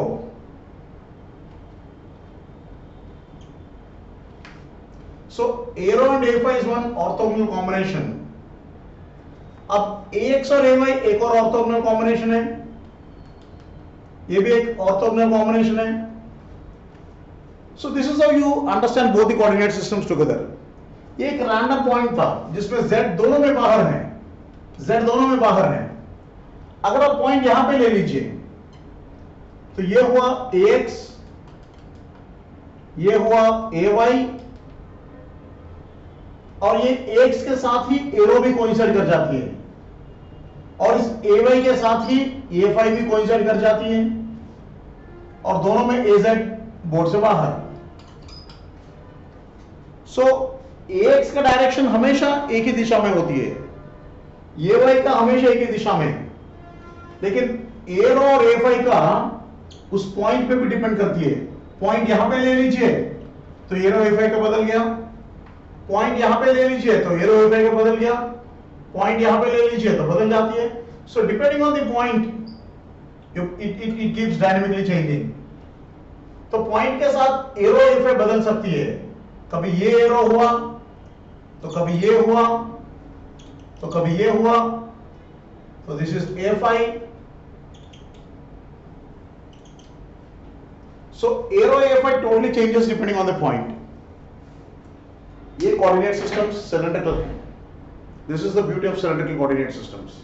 So arrow and a phi is one orthogonal combination। अब ax और ay एक और orthogonal combination है, ये भी एक orthogonal combination है। So this is how you understand both the coordinate systems together। ये एक random point था जिसमें z दोनों में बाहर है, z दोनों में बाहर है। अगर आप पॉइंट यहां पे ले लीजिए तो ये हुआ ax, ये हुआ ay, और ये ax के साथ ही एरो भी कोइंसाइड कर जाती है, और इस ay के साथ ही a phi भी कोइंसाइड कर जाती है, और दोनों में az बोर्ड से बाहर। सो ax का डायरेक्शन हमेशा एक ही दिशा में होती है, ay का हमेशा एक ही दिशा में, लेकिन एरो और a phi का उस पॉइंट पे भी डिपेंड करती है। पॉइंट यहां पे ले लीजिए तो एरो a phi का बदल गया, पॉइंट यहां पे ले लीजिए तो एरो a phi का बदल गया, पॉइंट यहां पे ले लीजिए तो बदल जाती है। सो depending on the point it keeps dynamically changing. तो पॉइंट के साथ एरो a phi बदल सकती है, कभी ये एरो हुआ तो कभी ये हुआ तो कभी ये हुआ, तो this is a phi। So arrow a phi totally changes depending on the point। ये coordinate systems cylindrical है। This is the beauty of cylindrical coordinate systems।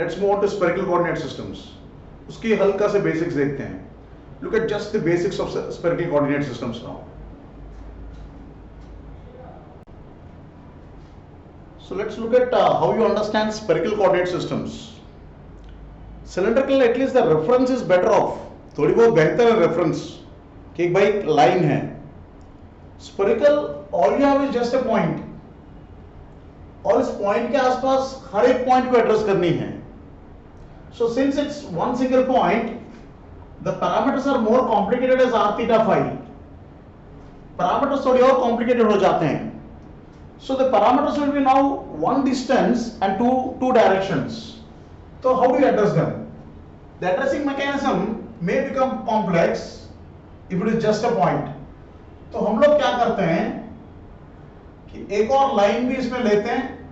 Let's move on to spherical coordinate systems। उसकी हल्का से basics देखते हैं। Look at just the basics of spherical coordinate systems now। So let's look at how you understand spherical coordinate systems। Cylindrical at least the reference is better off, थोड़ी बहुत बेहतर है reference कि एक भाई लाइन है। Spherical all you have is just a point, और इस पॉइंट के आसपास हर एक पॉइंट को एड्रेस करनी है। So since it's one single point, the parameters are more complicated as r theta phi. Parameters थोड़े और कॉम्प्लिकेटेड हो जाते हैं। So the parameters will be now one distance and two directions. तो how do you address them? The addressing mechanism may become complex if it is just a point। तो हम लोग क्या करते हैं कि एक और लाइन भी इसमें लेते हैं,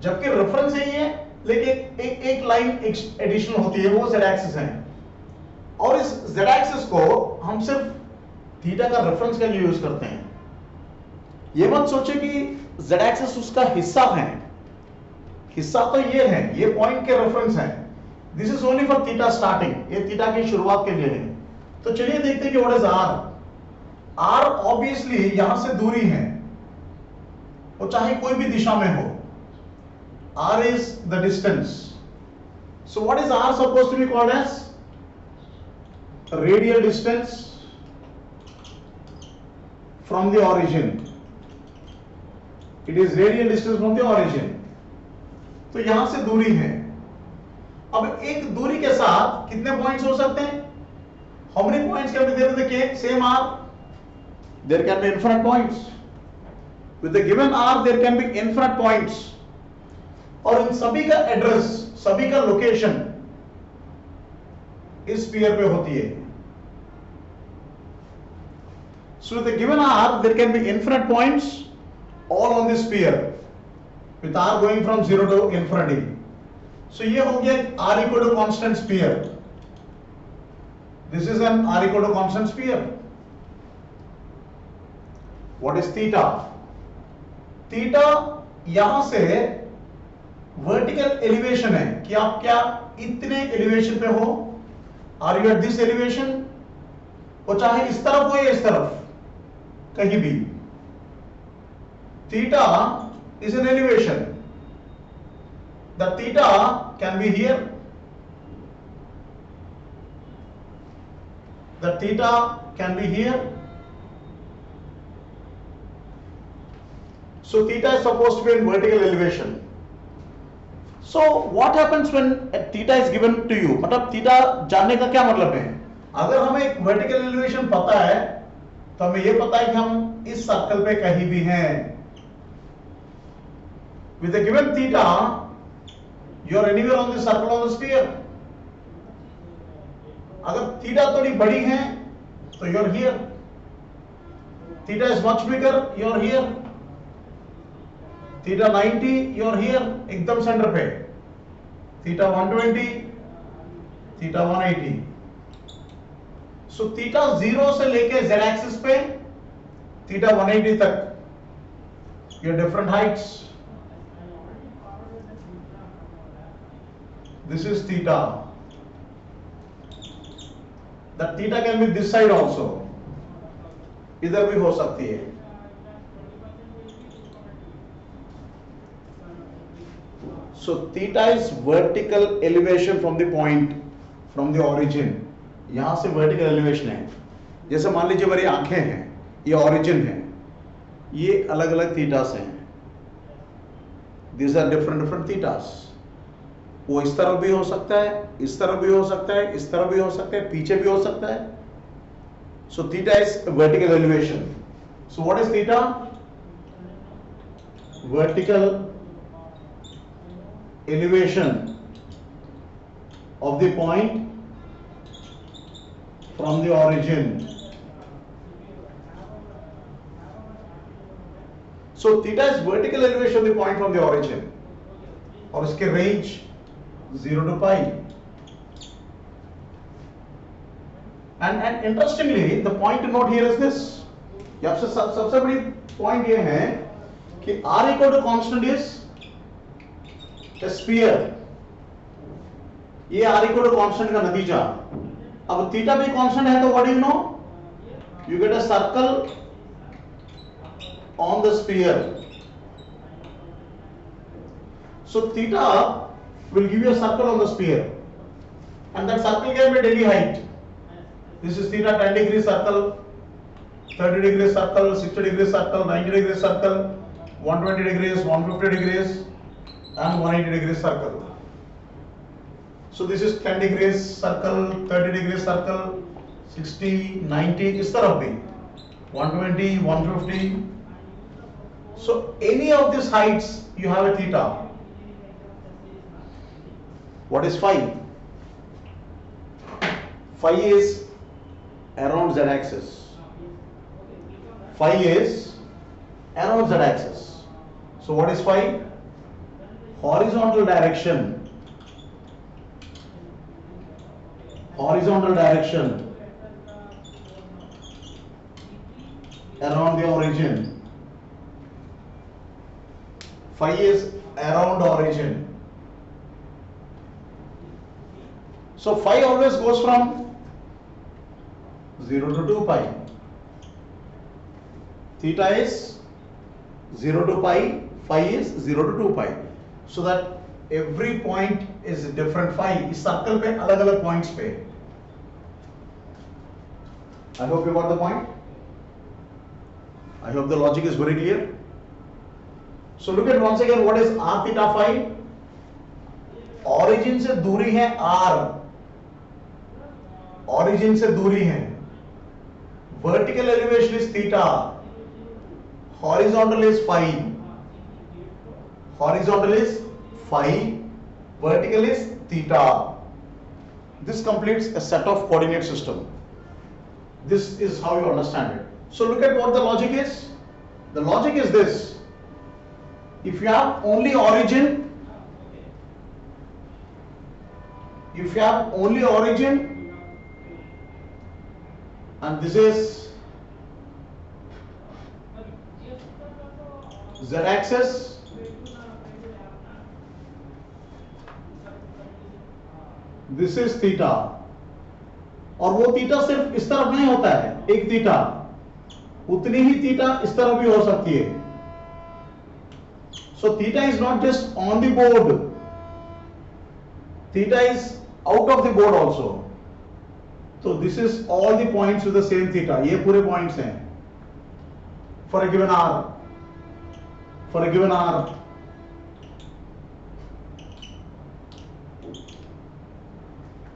जबकि रेफरेंस यही है, लेकिन एक लाइन एडिशनल होती है, वो z एक्सिस है, और इस z एक्सिस को हम सिर्फ थीटा का रेफरेंस के लिए यूज करते हैं। ये मत सोचे कि z एक्सिस उसका हिस्सा है, हिस्सा तो ये है, ये पॉइंट के रेफरेंस है। This is only for theta starting, ये थीटा की शुरुआत के लिए है। तो चलिए देखते हैं कि what is R. R obviously यहां से दूरी है, वो चाहे कोई भी दिशा में हो। R is the distance. So what is R suppose to be called as? Radial distance from the origin. It is radial distance from the origin. तो यहां से दूरी है। अब एक दूरी के साथ कितने पॉइंट्स हो सकते हैं? How many points can be there with the same r? There can be infinite points. With the given r there can be infinite points. और इन सभी का एड्रेस, सभी का लोकेशन इस स्फीयर पे होती है। So with the given r, there can be infinite points all on this sphere, with r going from 0 to infinity. So ये हो गया r equal to constant sphere. This is an r equal to constant sphere. What is theta? Theta यहां से vertical elevation है कि आप क्या इतने elevation पे हो। Are you at this elevation? वो चाहे इस तरफ हो या इस तरफ, कहीं भी। theta is an elevation. The theta can be here. The theta can be here. So theta is supposed to be in vertical elevation. So what happens when a theta is given to you? मतलब theta जानने का क्या मतलब है? अगर हमें एक vertical elevation पता है तो हमें यह पता है कि हम इस सर्कल पे कहीं भी हैं। With the given theta, you are anywhere on the circle on the sphere. अगर थीटा थोड़ी बड़ी है तो you are here. Theta is much bigger, you are here. Theta 90, you are here, एकदम सेंटर पे। Theta 120, Theta 180. सो थीटा 0 से लेके z axis पे थीटा 180 तक ये different Heights. This is theta. The theta can be this side also, इधर भी हो सकती है। So theta is vertical elevation from the point, from the origin. यहां से वर्टिकल एलिवेशन है। जैसे मान लीजिए मेरी आंखें हैं, ये ओरिजिन है, ये अलग अलग थीटास हैं। These are different different thetas. वो इस तरफ भी हो सकता है, इस तरफ भी हो सकता है, इस तरफ भी हो सकता है, पीछे भी हो सकता है। So theta is vertical elevation. So what is theta? Vertical elevation of the point from the origin. So theta is vertical elevation of the point from the origin, और इसके range 0 to pi. And interestingly, the point to note here is this. यहाँ से सबसे बड़ी point ये है कि r equal to constant is a sphere. ये r equal to constant का नतीजा। अब थीटा भी कांस्टेंट है तो what do you know? You get a circle on the sphere. So theta will give you a circle on the sphere, and that circle can be at any height. This is theta 10 degree circle, 30 degree circle, 60 degree circle, 90 degree circle, 120 degrees, 150 degrees, and 180 degree circle. So this is 10 degrees circle, 30 degree circle, 60, 90, इस तरफ भी 120, 150. So any of these heights you have a theta. What is phi? Phi is around z axis. Phi is around z axis. So what is phi? Horizontal direction. Horizontal direction around the origin. Phi is around origin. So phi always goes from 0 to 2 pi. Theta is 0 to pi, phi is 0 to 2 pi. So that every point is different phi. इस circle पे अलग अलग points पे. I hope you got the point. I hope the logic is very clear. So look at once again what is r theta phi. Origin से दूरी है r. Origin से दूरी है. Vertical elevation is theta. Horizontal is phi. Horizontal is phi. Vertical is theta. This completes a set of coordinate system. This is how you understand it. So look at what the logic is. The logic is this. If you have only origin, and this is z-axis, this is theta, और वो theta सिर्फ इस तरफ नहीं होता है, एक theta, उतनी ही थीटा इस तरफ भी हो सकती है. So theta is not just on the board, theta is out of the board also. So this is all the points with the same theta. ये पूरे points हैं for a given r. For a given r.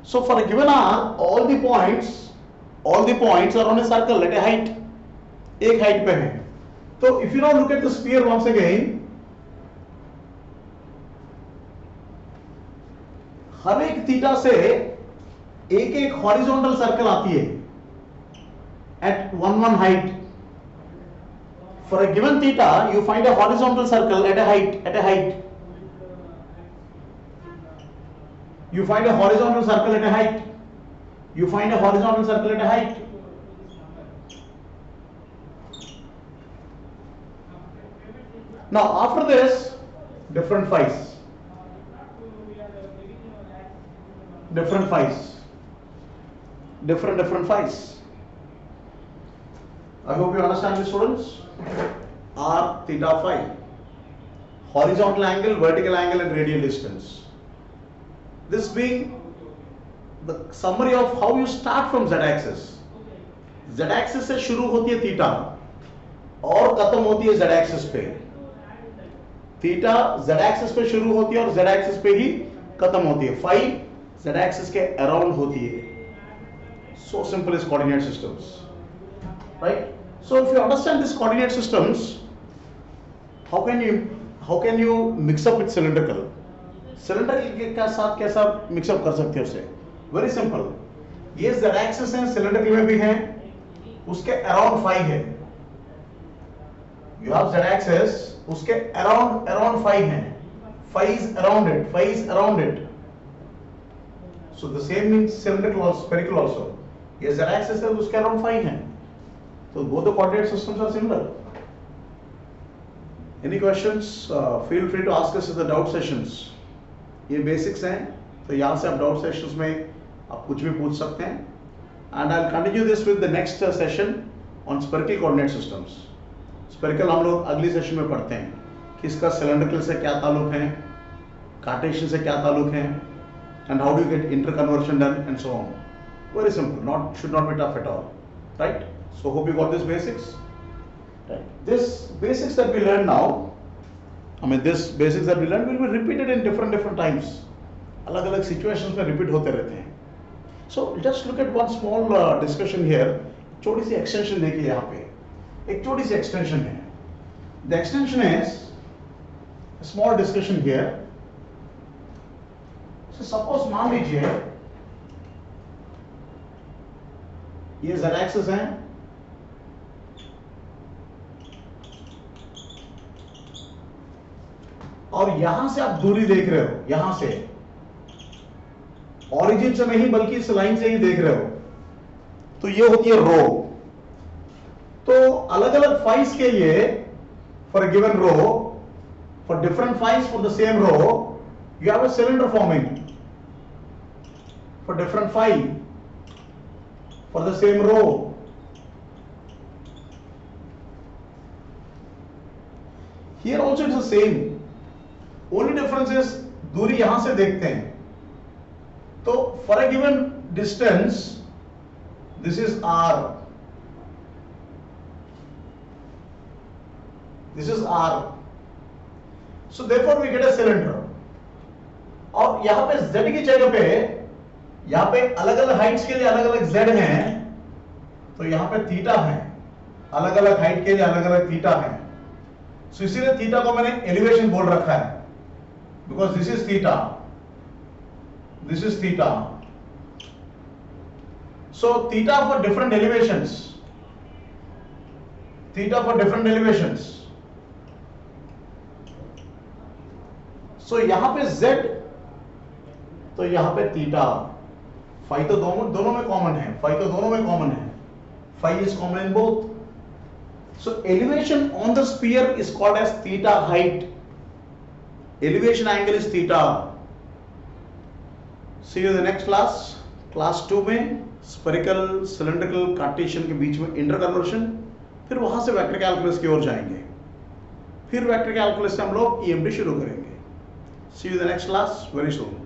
So for a given r, all the points are on a circle at a height. एक height पे हैं. So if you now look at the sphere once again, हर एक theta से एक एक horizontal circle आती है at one height. For a given theta, you find a horizontal circle at a height. You find a horizontal circle at a height. You find a horizontal circle at a height. Now after this, different phis. Different phis. I hope you understand this, students. R theta phi. Horizontal angle, vertical angle and radial distance. This being the summary of how you start from z-axis. Z-axis से शुरू होती है theta और खत्म होती है z-axis पे. Theta z-axis पे शुरू होती है और z-axis पे ही खत्म होती है. phi z-axis के around होती है. So simple is coordinate systems, right? So if you understand these coordinate systems, how can you mix up with cylindrical? Cylindrical के साथ कैसा mix up कर सकते हो उसे? Very simple. ये z-axis है, cylindrical में भी है, उसके around phi है. You have z-axis, उसके around phi है. Phi is around it. So the same means cylindrical or spherical also. ये z-axis है, उसके around phi है. So both the coordinate systems are similar. Any questions? Feel free to ask us in the doubt sessions. ये basics हैं, तो यहाँ से आप doubt sessions में आप कुछ भी पूछ सकते हैं. And I'll continue this with the next session on spherical coordinate systems. Spherical हम लोग अगली सेशन में पढ़ते हैं कि इसका cylindrical से क्या ताल्लुक है, Cartesian से क्या ताल्लुक है, and how do you get interconversion done and so on. Very simple, should not be tough at all, right? So hope you got these basics. Right. This basics that we learn now, this basics that we learn will be repeated in different times. अलग-अलग situations में repeat होते रहते हैं. So just look at one small discussion here. छोटी सी extension देखिए यहाँ पे. एक छोटी सी extension है. The extension is a small discussion here. So suppose मान लीजिए ये z-axis है. और यहां से आप दूरी देख रहे हो, यहां से ऑरिजिन से नहीं बल्कि इस लाइन से ही देख रहे हो, तो ये होती है रो. तो अलग अलग फाइस के लिए for a given rho, for different phis for the same rho, you have a cylinder forming. For different phi, for the same row. Here also it's the same. Only difference is दूरी यहां से देखते हैं. तो for a given distance, this is R. This is R. So therefore we get a cylinder. और यहां पे Z की जगह पे, यहां पे अलग अलग हाइट्स के लिए अलग अलग Z हैं, तो यहां पे थीटा है. अलग अलग हाइट के लिए अलग अलग थीटा है. सो इसीलिए थीटा को मैंने एलिवेशन बोल रखा है, because this is theta, this is theta. So theta for different elevations, theta for different elevations. So यहां पे Z, तो यहां पे थीटा. फाई तो दोनों में कॉमन है, फाई तो दोनों में कॉमन है, phi is common in both. So elevation on the sphere is called as theta height. Elevation angle is theta. See you in the next class. Class 2 में spherical, cylindrical, cartesian के बीच में interconversion, फिर वहां से vector calculus की ओर जाएंगे. फिर vector calculus से हम लोग EMT शुरू करेंगे. See you in the next class very soon.